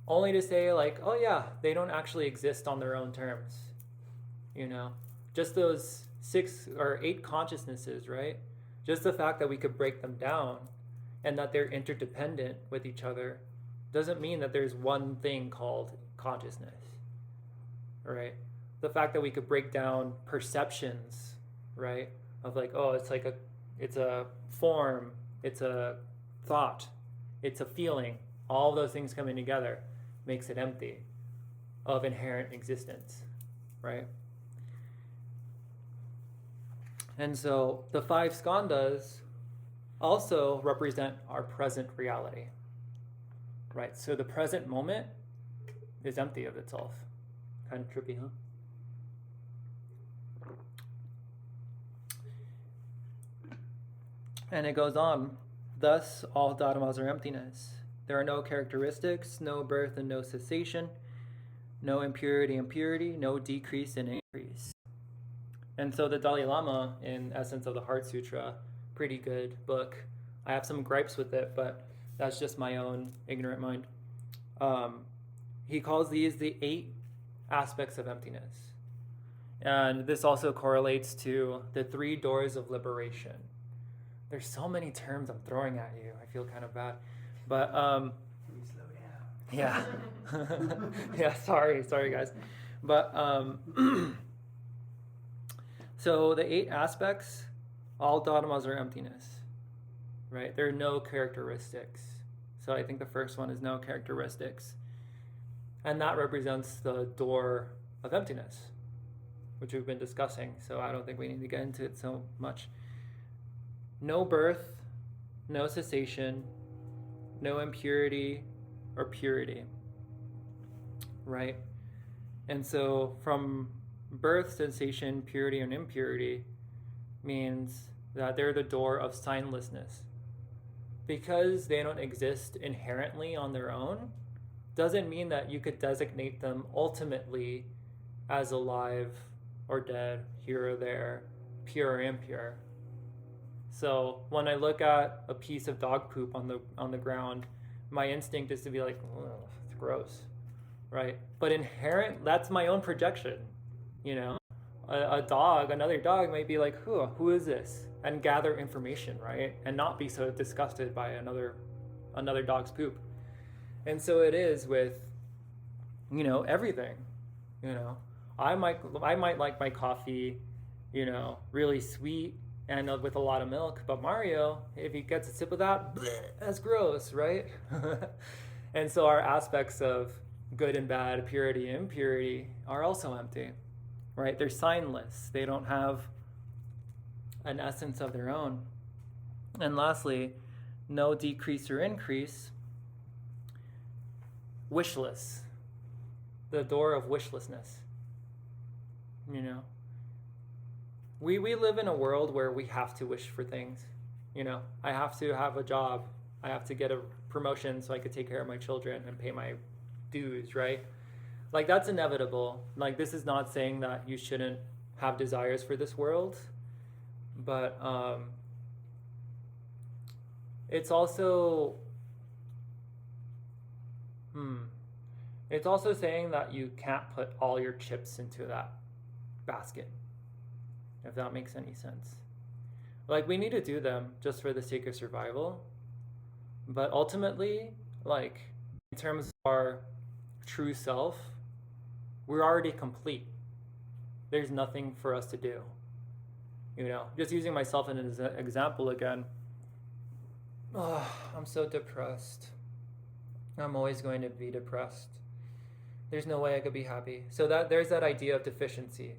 only to say like, oh yeah, they don't actually exist on their own terms. Just those 6 or 8 consciousnesses, right? Just the fact that we could break them down and that they're interdependent with each other doesn't mean that there's one thing called consciousness, right? The fact that we could break down perceptions, right? Of like, oh, it's a form, it's a thought, it's a feeling. All those things coming together makes it empty of inherent existence, right? And so the 5 skandhas also represent our present reality, right? So the present moment is empty of itself. Kind of trippy, huh? And it goes on, thus all dharmas are emptiness. There are no characteristics, no birth and no cessation, no impurity and purity, no decrease and increase. And so the Dalai Lama, in Essence of the Heart Sutra, pretty good book. I have some gripes with it, but that's just my own ignorant mind. He calls these the 8 aspects of emptiness. And this also correlates to the 3 doors of liberation. There's so many terms I'm throwing at you. I feel kind of bad. But, Please slow down. yeah. Yeah, sorry guys. But, so the 8 aspects, all dharmas are emptiness, right? There are no characteristics. So I think the first one is no characteristics. And that represents the door of emptiness, which we've been discussing, so I don't think we need to get into it so much. No birth, no cessation, no impurity or purity, right? And so from birth, sensation, purity, and impurity means that they're the door of signlessness. Because they don't exist inherently on their own, doesn't mean that you could designate them ultimately as alive or dead, here or there, pure or impure. So when I look at a piece of dog poop on the ground, my instinct is to be like, it's gross, right? But that's my own projection, you know? Another dog might be like, who is this? And gather information, right? And not be so disgusted by another dog's poop. And so it is with, everything, I might like my coffee, really sweet and with a lot of milk, but Mario, if he gets a sip of that, that's gross, right? And so our aspects of good and bad, purity and impurity are also empty, right? They're signless. They don't have an essence of their own. And lastly, no decrease or increase, wishless, the door of wishlessness. We live in a world where we have to wish for things. I have to have a job. I have to get a promotion so I could take care of my children and pay my dues, right? Like, that's inevitable. Like, this is not saying that you shouldn't have desires for this world, but it's also saying that you can't put all your chips into that basket, if that makes any sense. Like, we need to do them just for the sake of survival, but ultimately, like, in terms of our true self, we're already complete. There's nothing for us to do. Just using myself as an example again. I'm so depressed. I'm always going to be depressed. There's no way I could be happy. So there's that idea of deficiency,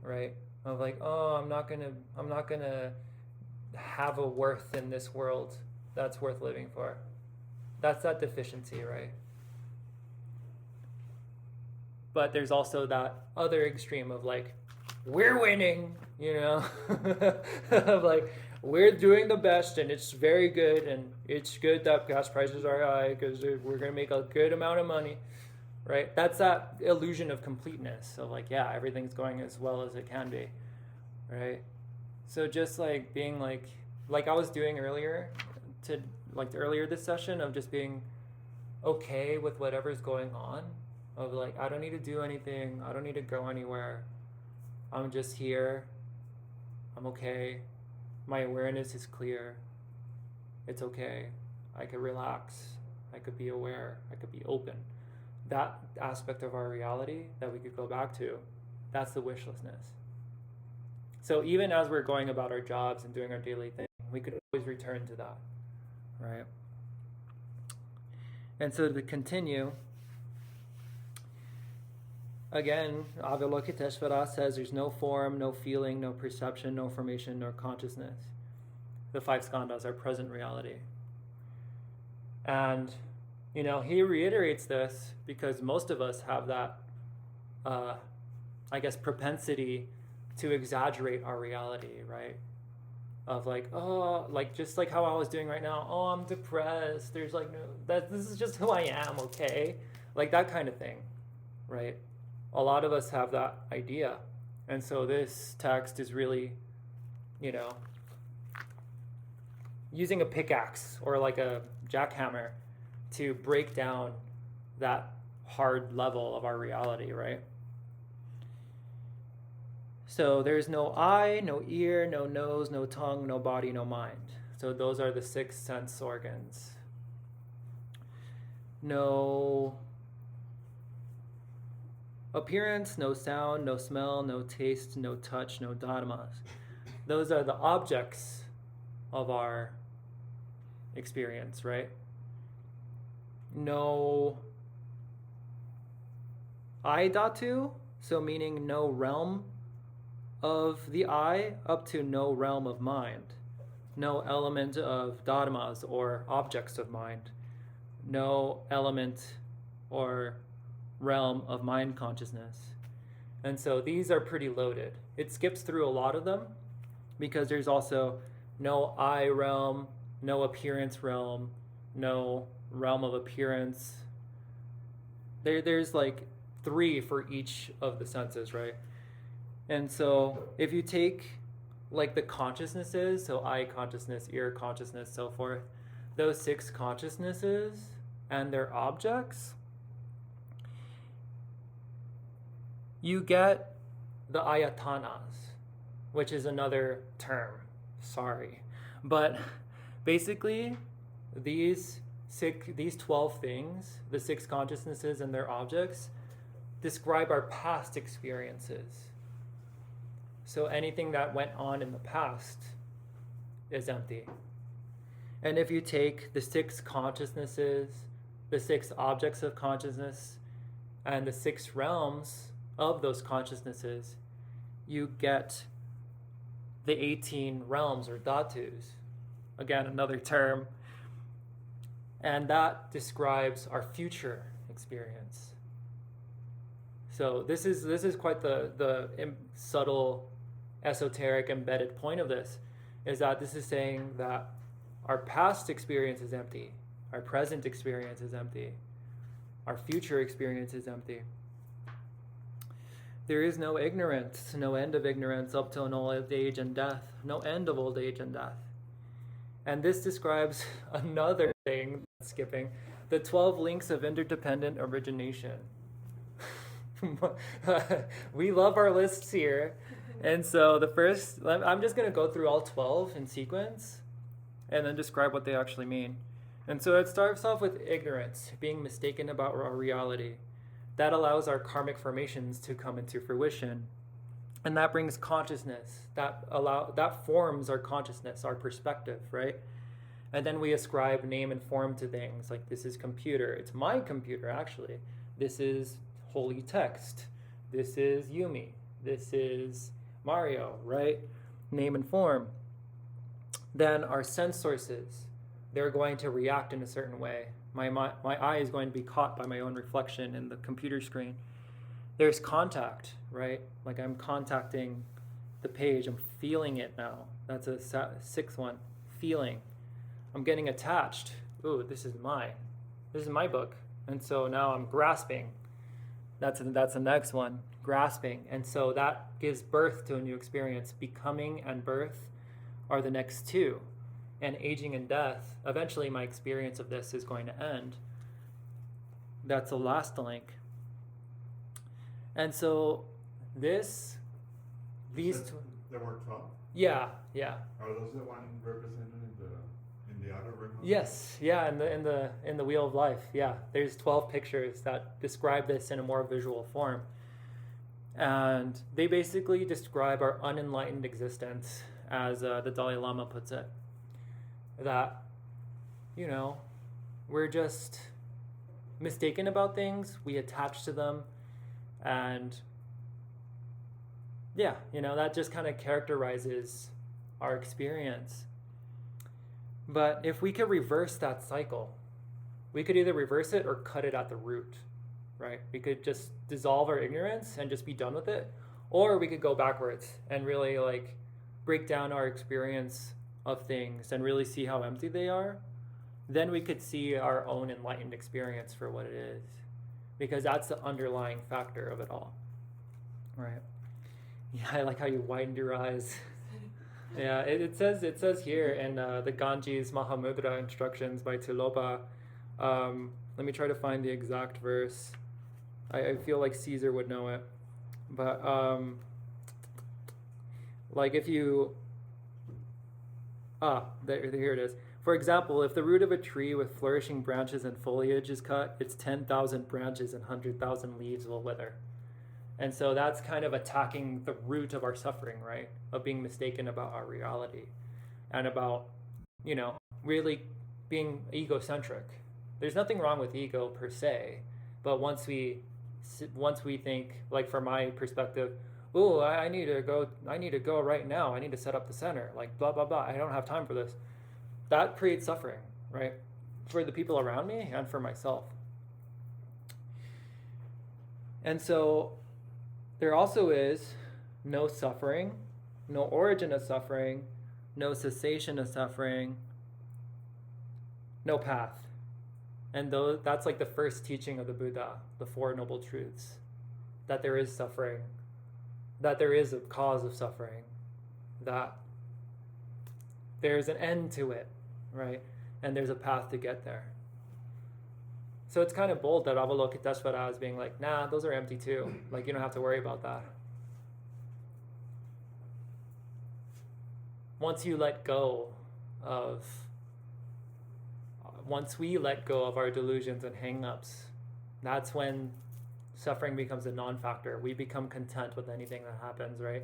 right? Of like, I'm not gonna have a worth in this world that's worth living for. That's that deficiency, right? But there's also that other extreme of like, we're winning, of like, we're doing the best and it's very good, and it's good that gas prices are high because we're going to make a good amount of money, right? That's that illusion of completeness. So like, yeah, everything's going as well as it can be, right? So just like being like I was doing earlier this session, of just being okay with whatever's going on, of like, I don't need to do anything. I don't need to go anywhere. I'm just here. I'm okay. My awareness is clear. It's okay. I could relax. I could be aware. I could be open. That aspect of our reality that we could go back to, that's the wishlessness. So even as we're going about our jobs and doing our daily thing, we could always return to that, right? And so to continue, again, Avalokiteshvara says there's no form, no feeling, no perception, no formation, nor consciousness. The five skandhas are present reality. And, he reiterates this because most of us have that, propensity to exaggerate our reality, right? Of like, just like how I was doing right now, I'm depressed. There's like, this is just who I am, okay? Like that kind of thing, right? A lot of us have that idea. And so this text is really, using a pickaxe or like a jackhammer to break down that hard level of our reality, right? So there's no eye, no ear, no nose, no tongue, no body, no mind. So those are the 6 sense organs. No appearance, no sound, no smell, no taste, no touch, no dharmas. Those are the objects of our experience, right? No I dhatu, so meaning no realm of the I up to no realm of mind, no element of dharmas or objects of mind, no element or realm of mind consciousness. And so these are pretty loaded. It skips through a lot of them because there's also no I realm, no appearance realm, no realm of appearance. There's like 3 for each of the senses, right? And so if you take like the consciousnesses, so eye consciousness, ear consciousness, so forth, those 6 consciousnesses and their objects, you get the ayatanas, which is another term. Sorry. But basically, these 12 things, the 6 consciousnesses and their objects, describe our past experiences. So anything that went on in the past is empty. And if you take the 6 consciousnesses, the 6 objects of consciousness, and the 6 realms of those consciousnesses, you get the 18 realms or dhatus. Again, another term. And that describes our future experience. So this is quite the subtle, esoteric, embedded point of this, is that this is saying that our past experience is empty, our present experience is empty, our future experience is empty. There is no ignorance, no end of ignorance up till old age and death, no end of old age and death. And this describes another thing, skipping, the 12 links of interdependent origination. We love our lists here. And so the first, I'm just going to go through all 12 in sequence and then describe what they actually mean. And so it starts off with ignorance, being mistaken about our reality. That allows our karmic formations to come into fruition. And that brings consciousness. That forms our consciousness, our perspective, right? And then we ascribe name and form to things, like this is computer. It's my computer, actually. This is holy text. This is Yumi. This is Mario, right? Name and form. Then our sense sources, they're going to react in a certain way. My eye is going to be caught by my own reflection in the computer screen. There's contact, right? Like I'm contacting the page. I'm feeling it now. That's a 6th one. Feeling. I'm getting attached. Ooh, this is mine. This is my book. And so now I'm grasping. That's the next one. Grasping. And so that gives birth to a new experience. Becoming and birth are the next 2. And aging and death, eventually my experience of this is going to end. That's the last link. And so these there were 12? Yeah. Are those the one represented in the outer rim? Yes, yeah, in the Wheel of Life, yeah. There's 12 pictures that describe this in a more visual form. And they basically describe our unenlightened existence, as the Dalai Lama puts it. That, we're just mistaken about things, we attach to them, and that just kind of characterizes our experience. But if we could reverse that cycle, we could either reverse it or cut it at the root, right? We could just dissolve our ignorance and just be done with it, or we could go backwards and really break down our experience of things and really see how empty they are. Then we could see our own enlightened experience for what it is, because that's the underlying factor of it all, right? Yeah, I like how you widened your eyes. Yeah, it says here in the Ganji's Mahamudra instructions by Tilopa. Let me try to find the exact verse. I feel like Caesar would know it, but if you here it is. For example, if the root of a tree with flourishing branches and foliage is cut, its 10,000 branches and 100,000 leaves will wither. And so that's kind of attacking the root of our suffering, right? Of being mistaken about our reality and about, really being egocentric. There's nothing wrong with ego per se, but once we think, like from my perspective, oh, I need to go right now. I need to set up the center, like blah, blah, blah. I don't have time for this. That creates suffering, right? For the people around me and for myself. And so there also is no suffering, no origin of suffering, no cessation of suffering, no path. And that's like the first teaching of the Buddha, the Four Noble Truths, that there is suffering, that there is a cause of suffering, that there's an end to it, right? And there's a path to get there. So it's kind of bold that Avalokiteshvara is being like, nah, those are empty too. Like, you don't have to worry about that. Once we let go of our delusions and hang-ups, that's when suffering becomes a non-factor. We become content with anything that happens, right?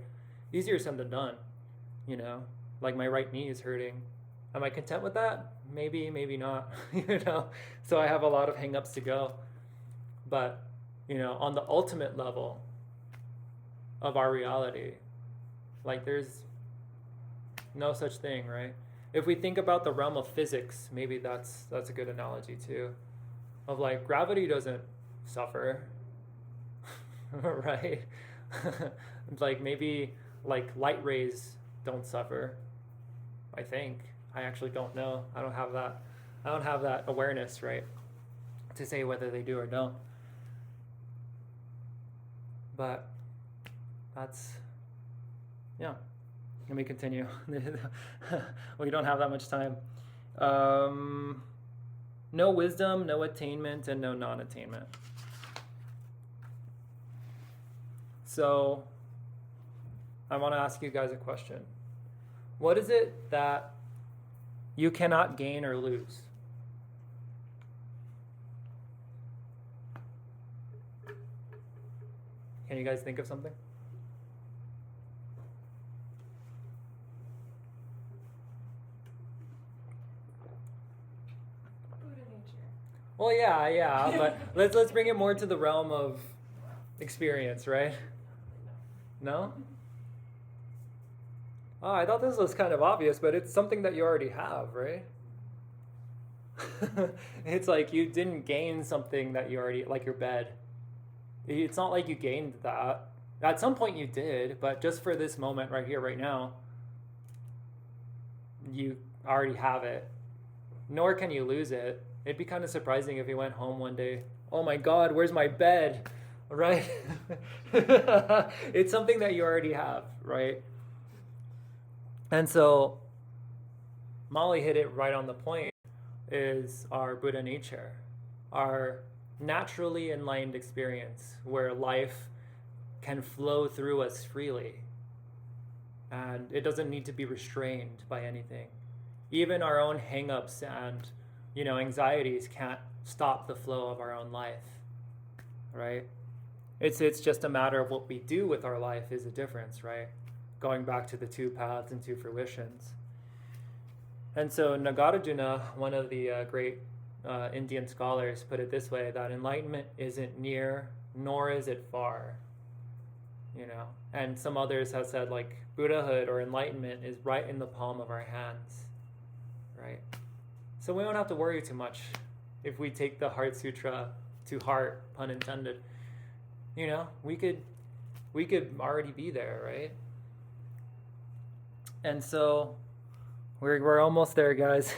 Easier said than done, you know? Like my right knee is hurting. Am I content with that? Maybe, maybe not, you know? So I have a lot of hang-ups to go. But, you know, on the ultimate level of our reality, like there's no such thing, right? If we think about the realm of physics, maybe that's a good analogy too. Of like, gravity doesn't suffer, right? Like maybe like light rays don't suffer, I think. I actually don't know. I don't have that awareness, right, to say whether they do or don't. But that's, yeah. Let me continue. We don't have that much time. No wisdom, no attainment, and no non-attainment. So I want to ask you guys a question. What is it that you cannot gain or lose? Can you guys think of something? Well, yeah, but let's bring it more to the realm of experience, right? No? Oh, I thought this was kind of obvious, but it's something that you already have, right? It's like you didn't gain something that you already, like your bed. It's not like you gained that. At some point you did, but just for this moment right here, right now, you already have it. Nor can you lose it. It'd be kind of surprising if you went home one day, oh my God, where's my bed? Right? It's something that you already have, right? And so Molly hit it right on the point, is our Buddha nature, our naturally enlightened experience where life can flow through us freely. And it doesn't need to be restrained by anything. Even our own hang-ups and anxieties can't stop the flow of our own life, right? It's just a matter of what we do with our life is a difference, right? Going back to the two paths and two fruitions. And so Nagarjuna, one of the great Indian scholars, put it this way, that enlightenment isn't near, nor is it far, And some others have said, like, Buddhahood or enlightenment is right in the palm of our hands, right? So we don't have to worry too much if we take the Heart Sutra to heart, pun intended. We could already be there, right? And so we're almost there, guys.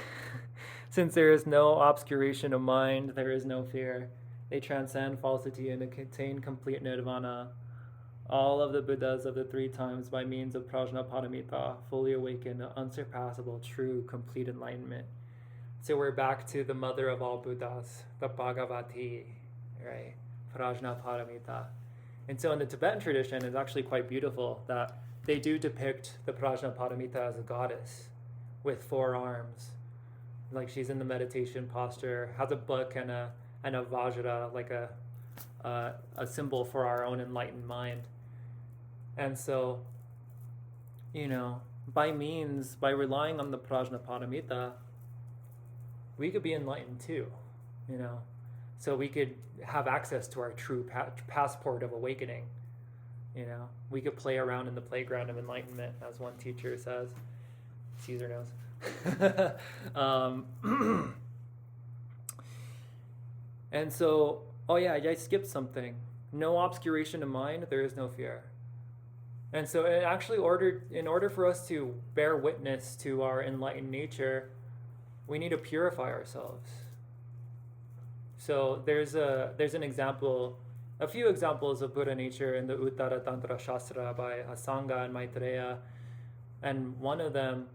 Since there is no obscuration of mind, there is no fear. They transcend falsity and attain complete nirvana. All of the Buddhas of the three times by means of prajnaparamita fully awaken to unsurpassable, true, complete enlightenment. So we're back to the mother of all Buddhas, the Bhagavati, right? Prajnaparamita. And so in the Tibetan tradition, it's actually quite beautiful that they do depict the Prajnaparamita as a goddess with 4 arms. Like she's in the meditation posture, has a book and a vajra, like a symbol for our own enlightened mind. And so, by relying on the Prajnaparamita, we could be enlightened too, So we could have access to our true passport of awakening, You know, we could play around in the playground of enlightenment, as one teacher says. Caesar knows. And so, oh yeah, I skipped something. No obscuration of mind, there is no fear. And so it actually in order for us to bear witness to our enlightened nature, we need to purify ourselves. So there's an example, a few examples of Buddha nature in the Uttara Tantra Shastra by Asanga and Maitreya, and one of them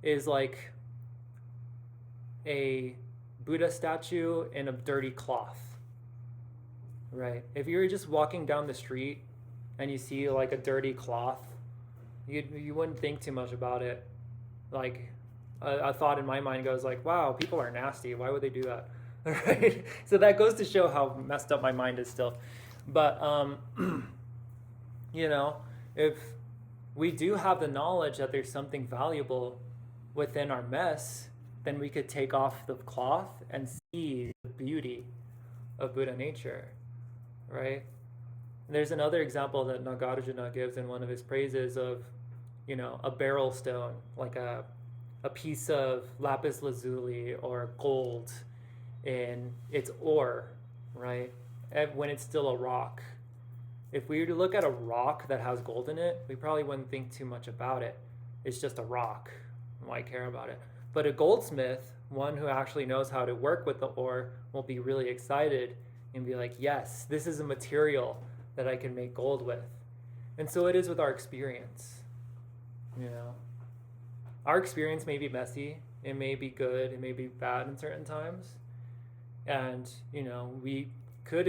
is like a Buddha statue in a dirty cloth, right? If you're just walking down the street and you see like a dirty cloth, you wouldn't think too much about it. Like a thought in my mind goes like, wow, people are nasty. Why would they do that? Right? So that goes to show how messed up my mind is still. But, you know, if we do have the knowledge that there's something valuable within our mess, then we could take off the cloth and see the beauty of Buddha nature, right? And there's another example that Nagarjuna gives in one of his praises of, you know, a beryl stone, like a piece of lapis lazuli or gold in its ore, right? When it's still a rock. If we were to look at a rock that has gold in it, we probably wouldn't think too much about it. It's just a rock. Why care about it? But a goldsmith, one who actually knows how to work with the ore, will be really excited and be like, yes, this is a material that I can make gold with. And so it is with our experience. You know, our experience may be messy, it may be good, it may be bad in certain times, and you know, we could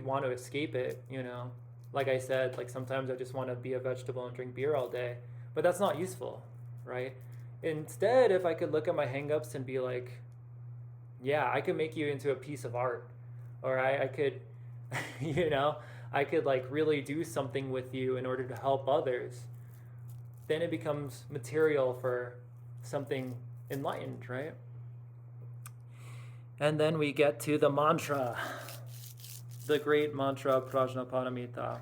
want to escape it. You know, like I said, like sometimes I just want to be a vegetable and drink beer all day, but that's not useful, right? Instead, if I could look at my hangups and be like, yeah, I could make you into a piece of art, or I could, you know, I could like really do something with you in order to help others, then it becomes material for something enlightened, right? And then we get to the mantra, the great mantra Prajnaparamita.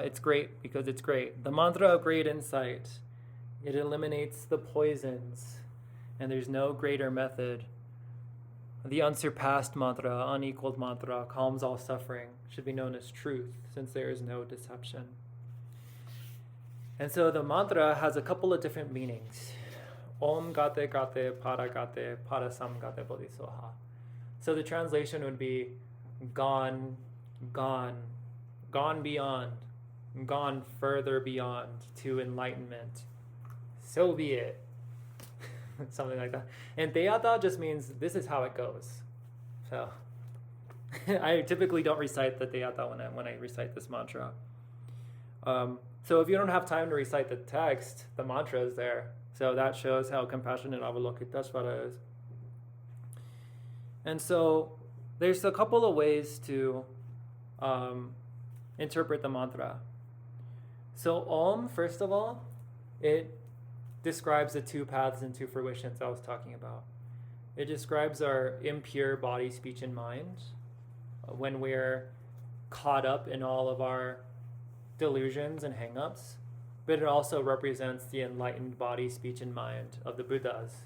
It's great because it's great. The mantra of great insight. It eliminates the poisons, and there's no greater method. The unsurpassed mantra, unequaled mantra, calms all suffering, should be known as truth, since there is no deception. And so the mantra has a couple of different meanings. Om gate gate para gate para sam gate bodhisoha. So the translation would be gone, gone, gone beyond, gone further beyond to enlightenment. So be it. Something like that. And Deyata just means this is how it goes. So I typically don't recite the Deyata when I recite this mantra. So if you don't have time to recite the text, the mantra is there. So that shows how compassionate Avalokiteshvara is. And so there's a couple of ways to interpret the mantra. So Om, first of all, it describes the two paths and two fruitions I was talking about. It describes our impure body, speech, and mind when we're caught up in all of our delusions and hang-ups, but it also represents the enlightened body, speech, and mind of the Buddhas,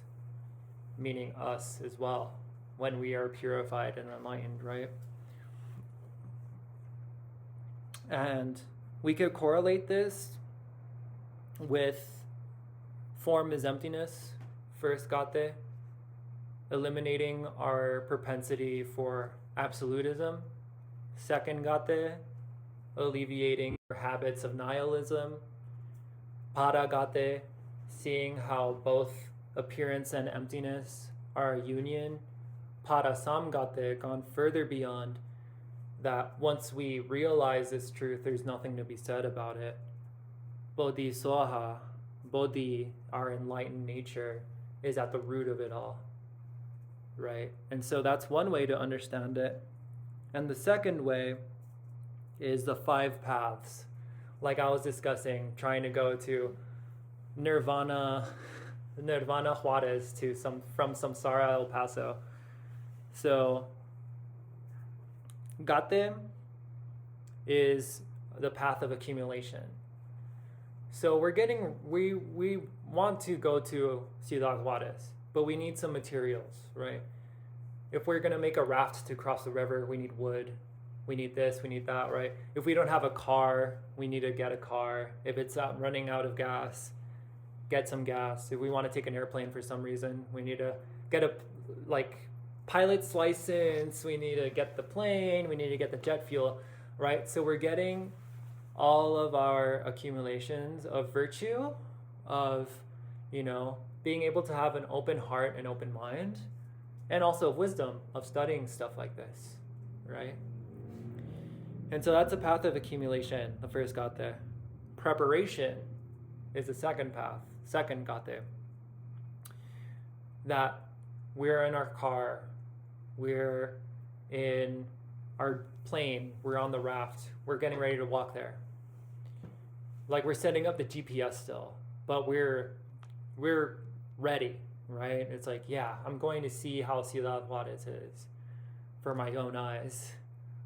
meaning us as well, when we are purified and enlightened, right? And we could correlate this with form is emptiness, first gate, eliminating our propensity for absolutism. Second gate, alleviating our habits of nihilism. Para gate, seeing how both appearance and emptiness are a union. Para sam gate, gone further beyond that. Once we realize this truth, there's nothing to be said about it. Bodhi soha, Bodhi, our enlightened nature, is at the root of it all, right? And so that's one way to understand it. And the second way is the 5 paths. Like I was discussing, trying to go to nirvana, Nirvana Juarez to from Samsara El Paso. So Gate is the path of accumulation. So we want to go to Ciudad Juarez, but we need some materials, right? If we're going to make a raft to cross the river, we need wood. We need this, we need that, right? If we don't have a car, we need to get a car. If it's running out of gas, get some gas. If we want to take an airplane for some reason, we need to get a pilot's license. We need to get the plane. We need to get the jet fuel, right? So we're getting all of our accumulations of virtue, of, being able to have an open heart and open mind, and also of wisdom, of studying stuff like this, right? And so that's a path of accumulation, the first gate. Preparation is the second path, second gate. That we're in our car, we're in our plane, we're on the raft, we're getting ready to walk there. Like we're setting up the GPS still, but we're ready, right? It's like, yeah, I'm going to see how Ciudad Juarez is for my own eyes.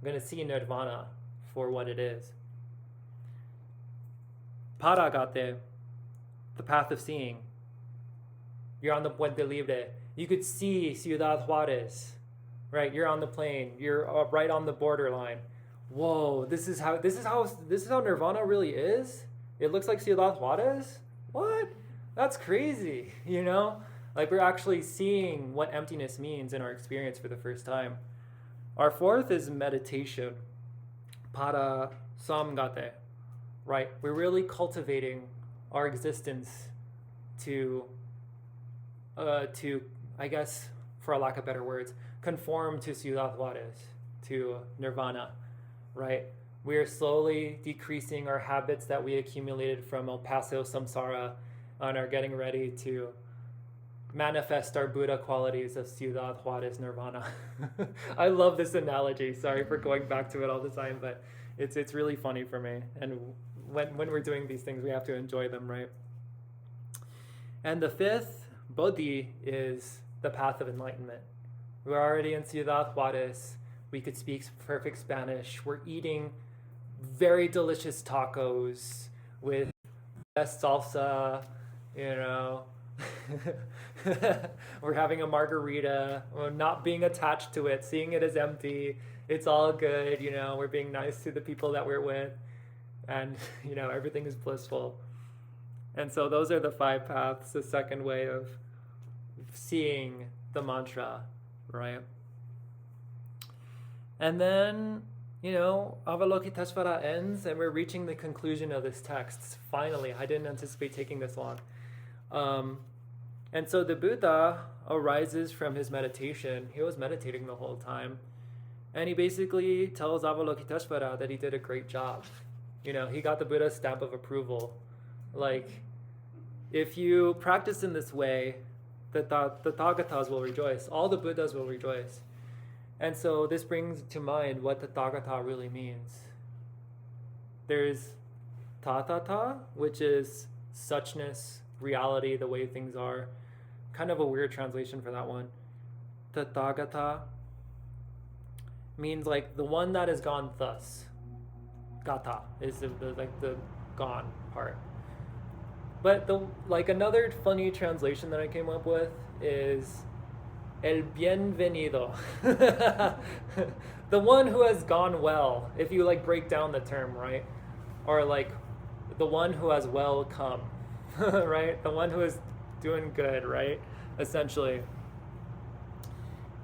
I'm going to see Nirvana for what it is. Paragate, the path of seeing. You're on the Puente Libre. You could see Ciudad Juarez, right? You're on the plane. You're right on the borderline. Whoa, this is how Nirvana really is? It looks like Ciudad Juarez? What? That's crazy, Like we're actually seeing what emptiness means in our experience for the first time. Our fourth is meditation. Para samgate, right? We're really cultivating our existence to, I guess, for a lack of better words, conform to Ciudad Juarez, to Nirvana, right? We're slowly decreasing our habits that we accumulated from El Paso Samsara and are getting ready to manifest our Buddha qualities of Ciudad Juarez Nirvana. I love this analogy. Sorry for going back to it all the time, but it's really funny for me. And when we're doing these things, we have to enjoy them, right? And the fifth, Bodhi, is the path of enlightenment. We're already in Ciudad Juarez. We could speak perfect Spanish. We're eating very delicious tacos with best salsa, We're having a margarita. We're not being attached to it, seeing it as empty. It's all good, We're being nice to the people that we're with. And, everything is blissful. And so those are the 5 paths, the second way of seeing the mantra, right? And then, Avalokiteshvara ends, and we're reaching the conclusion of this text. Finally, I didn't anticipate taking this long. And so the Buddha arises from his meditation. He was meditating the whole time. And he basically tells Avalokiteshvara that he did a great job. He got the Buddha's stamp of approval. Like, if you practice in this way, the Tathagatas will rejoice. All the Buddhas will rejoice. And so this brings to mind what the Tathagata really means. There's Tathata, which is suchness, reality, the way things are. Kind of a weird translation for that one. Tathagata means like the one that is gone thus. Gata is the gone part. But another funny translation that I came up with is el bienvenido. The one who has gone well, if you break down the term, right? Or the one who has well come, right? The one who is doing good, right? Essentially.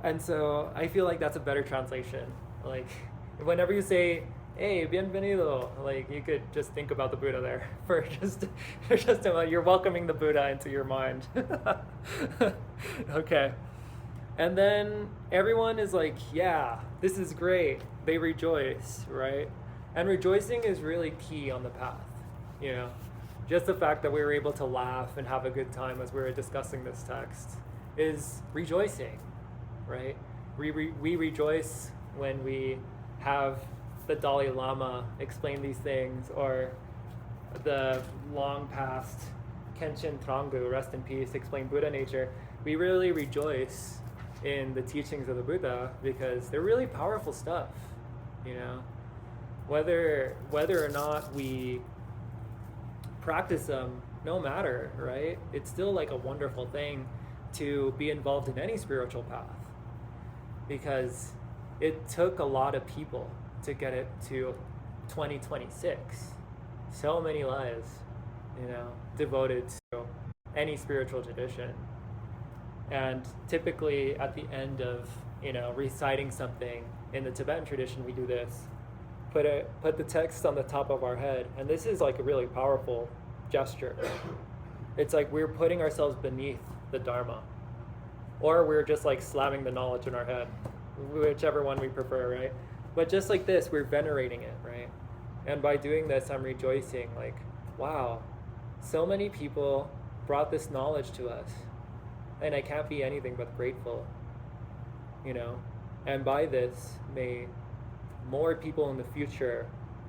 And so I feel like that's a better translation. Whenever you say, hey, bienvenido, you could just think about the Buddha there for just a moment. You're welcoming the Buddha into your mind. Okay. And then everyone is like, yeah, this is great. They rejoice, right? And rejoicing is really key on the path, Just the fact that we were able to laugh and have a good time as we were discussing this text is rejoicing, right? We rejoice when we have the Dalai Lama explain these things, or the long past Kenshin Trangu, rest in peace, explained Buddha nature, we really rejoice in the teachings of the Buddha because they're really powerful stuff, you know. Whether or not we practice them, no matter, right? It's still like a wonderful thing to be involved in any spiritual path because it took a lot of people to get it to 2026. So many lives, you know, devoted to any spiritual tradition. And typically at the end of, you know, reciting something in the Tibetan tradition, we do this. Put the text on the top of our head. And this is like a really powerful gesture. It's like we're putting ourselves beneath the dharma. Or we're just like slamming the knowledge in our head, whichever one we prefer, right? But just like this, we're venerating it, right? And by doing this, I'm rejoicing, like, wow, so many people brought this knowledge to us. And I can't be anything but grateful, you know? And by this, may more people in the future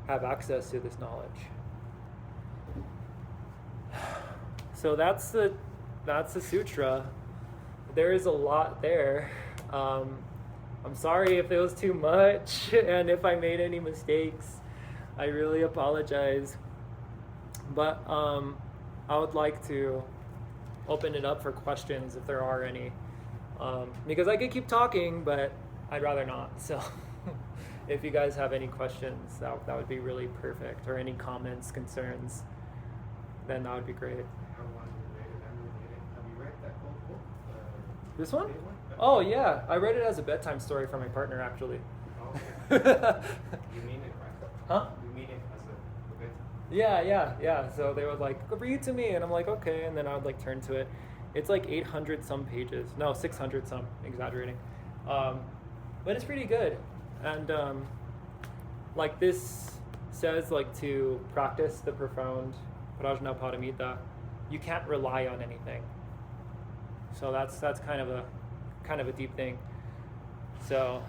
have access to this knowledge. So that's the sutra. There is a lot there. I'm sorry if it was too much and if I made any mistakes. I really apologize. But I would like to open it up for questions if there are any. Because I could keep talking, but I'd rather not. So if you guys have any questions, that would be really perfect. Or any comments, concerns, then that would be great. Have you read that old book? This one? Oh yeah, I read it as a bedtime story for my partner actually. Okay. You mean it, right? Huh? You mean it as a bit? Yeah. So they would like, read to me, and I'm like, okay, and then I would like turn to it. It's like 800 some pages. No, 600 some, exaggerating. But it's pretty good. And like this says like to practice the profound prajnaparamita, you can't rely on anything. So that's kind of a deep thing. So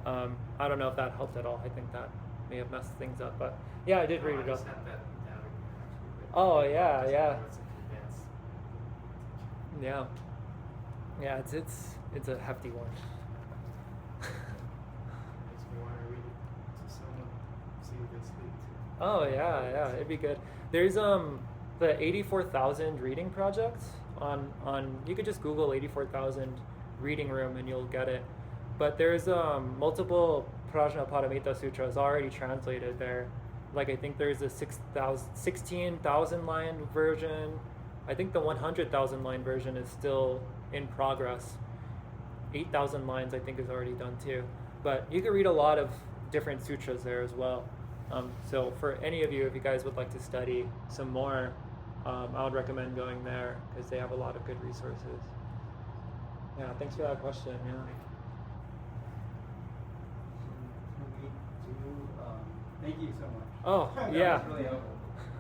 I don't know if that helped at all. I think that may have messed things up, but yeah, I did read it up. Oh yeah. Yeah, it's a hefty one. Oh yeah, it'd be good. There's the 84,000 reading project on you could just Google 84,000 reading room and you'll get it. But there's multiple Prajnaparamita sutras already translated there. Like I think there's a 16,000 line version. I think the 100,000 line version is still in progress. 8,000 lines I think is already done too. But you can read a lot of different sutras there as well. So for any of you, if you guys would like to study some more, I would recommend going there because they have a lot of good resources. Yeah, thanks for that question. Yeah. Thank you so much. Oh, that yeah. was really helpful.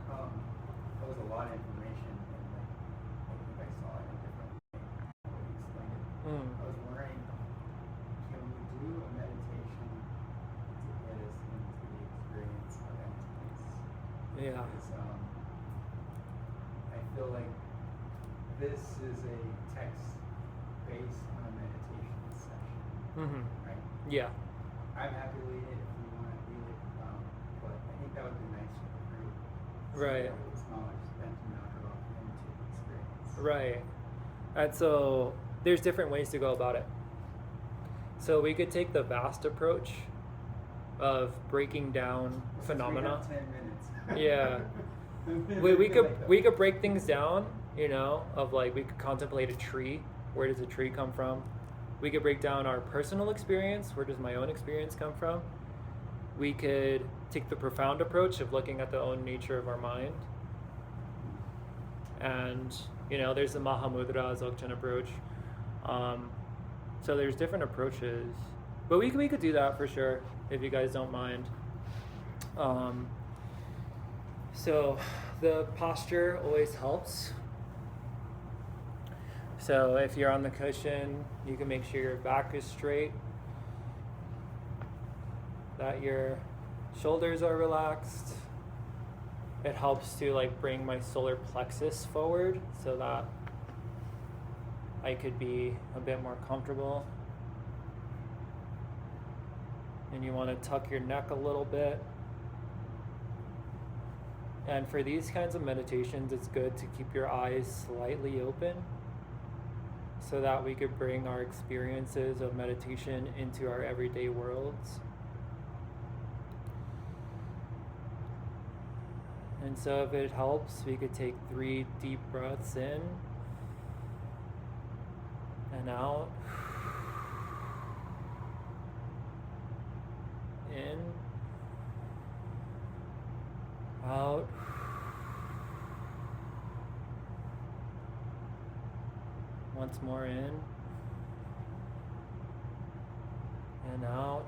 That was a lot of information, and I think I saw it in a different way how you explained it. I was wondering, can we do a meditation to get us into the experience of emptiness? Yeah. Because, I feel like this is a text based on a meditation session, right? Yeah. I'm happy to read it if you want to read it, but I think that would be nice for the group. Right. This knowledge then to not go into the experience. Right. And so there's different ways to go about it. So we could take the vast approach of breaking down phenomena. 10 minutes. Yeah. we could break things down, you know, of like we could contemplate a tree. Where does a tree come from? We could break down our personal experience. Where does my own experience come from? We could take the profound approach of looking at the own nature of our mind. And, you know, there's the Mahamudra Dzogchen approach. So there's different approaches. But we could do that for sure, if you guys don't mind. So the posture always helps. So if you're on the cushion, you can make sure your back is straight, that your shoulders are relaxed, it helps to like bring my solar plexus forward so that I could be a bit more comfortable. And you want to tuck your neck a little bit. And for these kinds of meditations, it's good to keep your eyes slightly open so that we could bring our experiences of meditation into our everyday worlds. And so if it helps, we could take 3 deep breaths in and out. In, out. Once more in and out.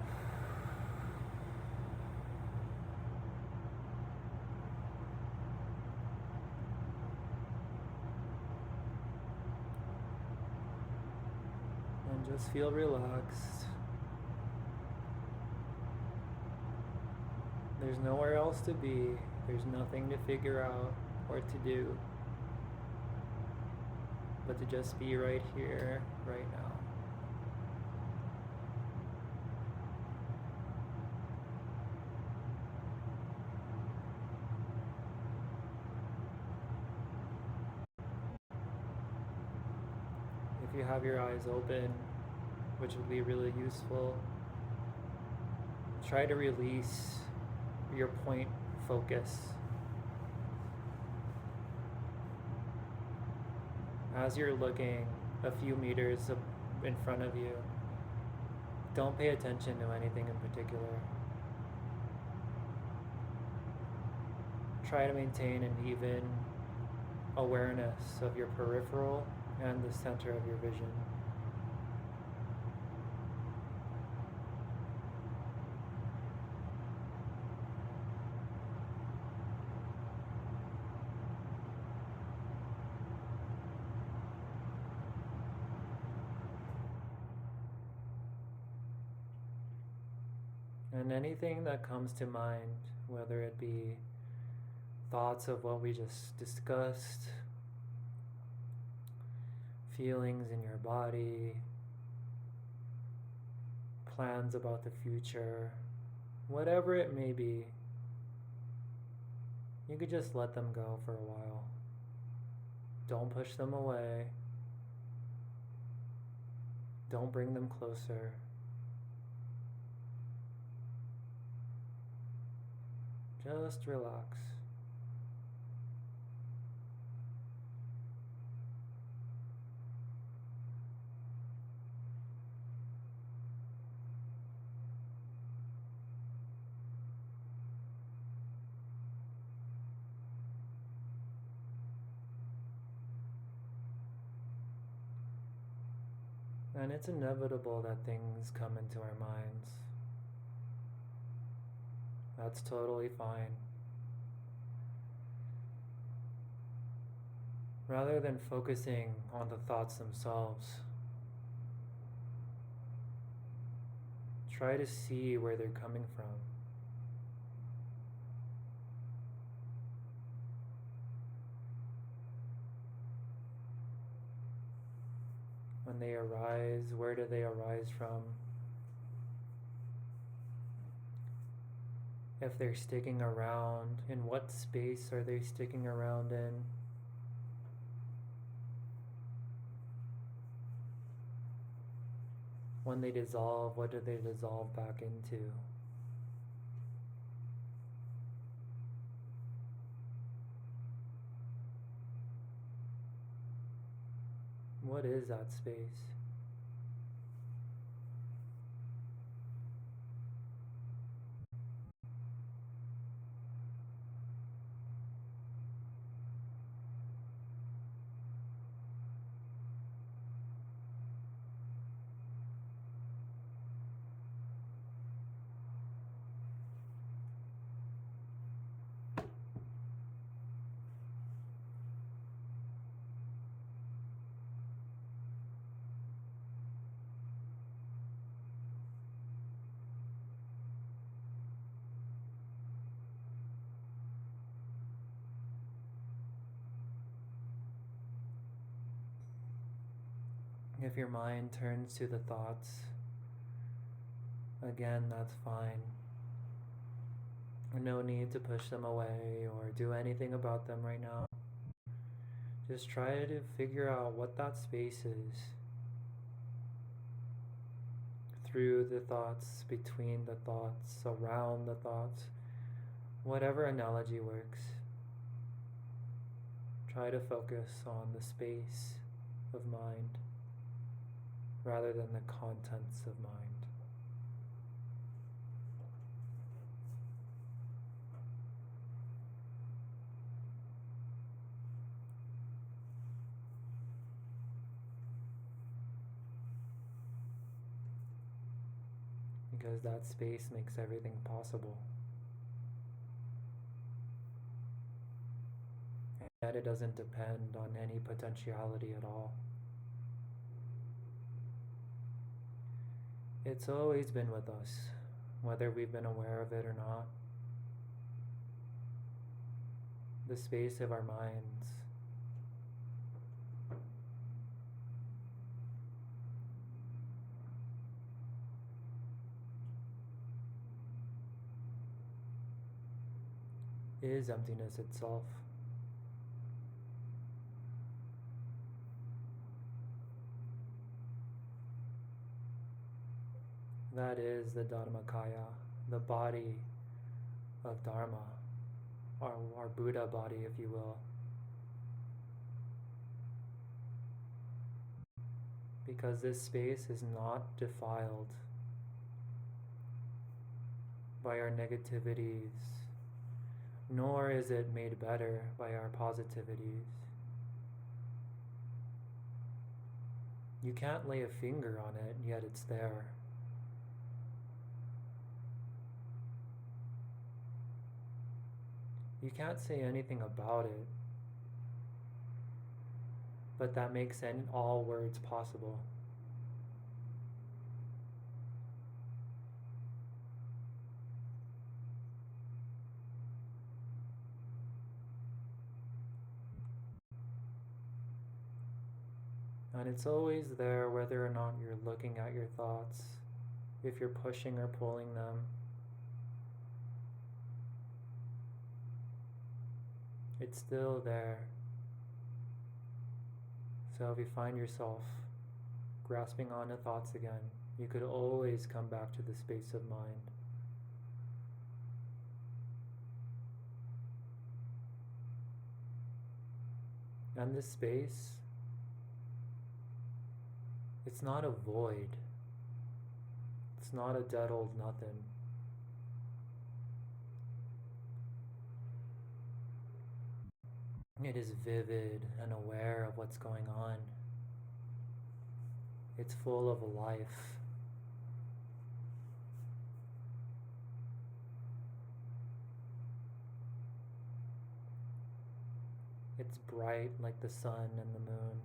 And just feel relaxed. There's nowhere else to be. There's nothing to figure out or to do, but to just be right here, right now. If you have your eyes open, which would be really useful, try to release your point focus. As you're looking a few meters in front of you, don't pay attention to anything in particular. Try to maintain an even awareness of your peripheral and the center of your vision. And anything that comes to mind, whether it be thoughts of what we just discussed, feelings in your body, plans about the future, whatever it may be, you could just let them go for a while. Don't push them away. Don't bring them closer. Just relax. And it's inevitable that things come into our minds. That's totally fine. Rather than focusing on the thoughts themselves, try to see where they're coming from. When they arise, where do they arise from? If they're sticking around, in what space are they sticking around in? When they dissolve, what do they dissolve back into? What is that space? If your mind turns to the thoughts, again, that's fine. No need to push them away or do anything about them right now. Just try to figure out what that space is. Through the thoughts, between the thoughts, around the thoughts, whatever analogy works. Try to focus on the space of mind rather than the contents of mind. Because that space makes everything possible. And yet it doesn't depend on any potentiality at all. It's always been with us, whether we've been aware of it or not. The space of our minds. Is emptiness itself. That is the Dharmakaya, the body of Dharma, our Buddha body, if you will. Because this space is not defiled by our negativities, nor is it made better by our positivities. You can't lay a finger on it, yet it's there. You can't say anything about it, but that makes all words possible. And it's always there whether or not you're looking at your thoughts, if you're pushing or pulling them. It's still there. So if you find yourself grasping onto thoughts again, you could always come back to the space of mind. And this space, it's not a void. It's not a dead old nothing. It is vivid and aware of what's going on. It's full of life. It's bright like the sun and the moon.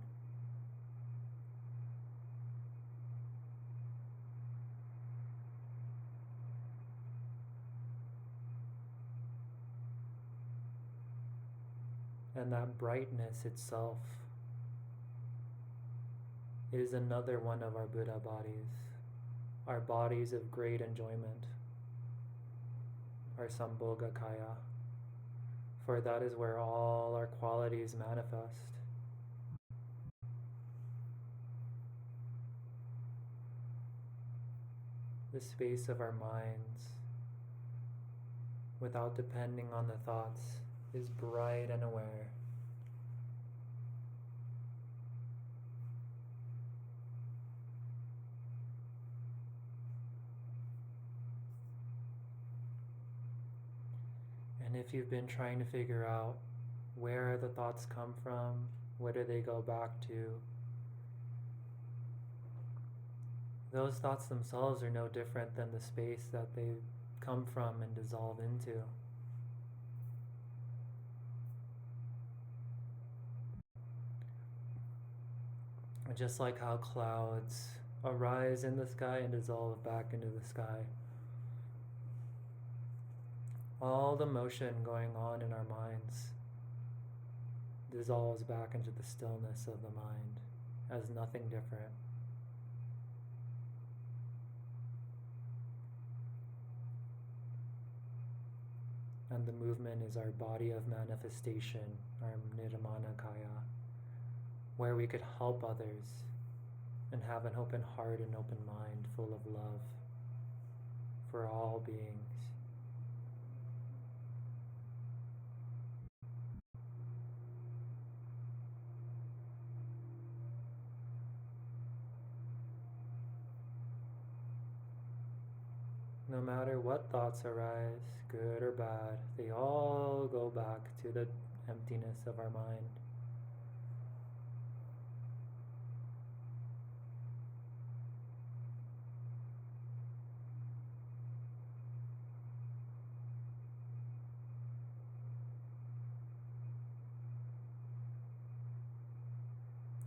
And that brightness itself is another one of our Buddha bodies, our bodies of great enjoyment, our Sambhogakaya, for that is where all our qualities manifest. The space of our minds, without depending on the thoughts, is bright and aware. And if you've been trying to figure out where the thoughts come from, where do they go back to, those thoughts themselves are no different than the space that they come from and dissolve into. Just like how clouds arise in the sky and dissolve back into the sky. All the motion going on in our minds dissolves back into the stillness of the mind as nothing different. And the movement is our body of manifestation, our nirmana kaya, where we could help others and have an open heart and open mind full of love for all beings. No matter what thoughts arise, good or bad, they all go back to the emptiness of our mind.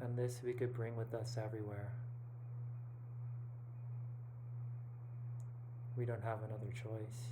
And this we could bring with us everywhere. We don't have another choice.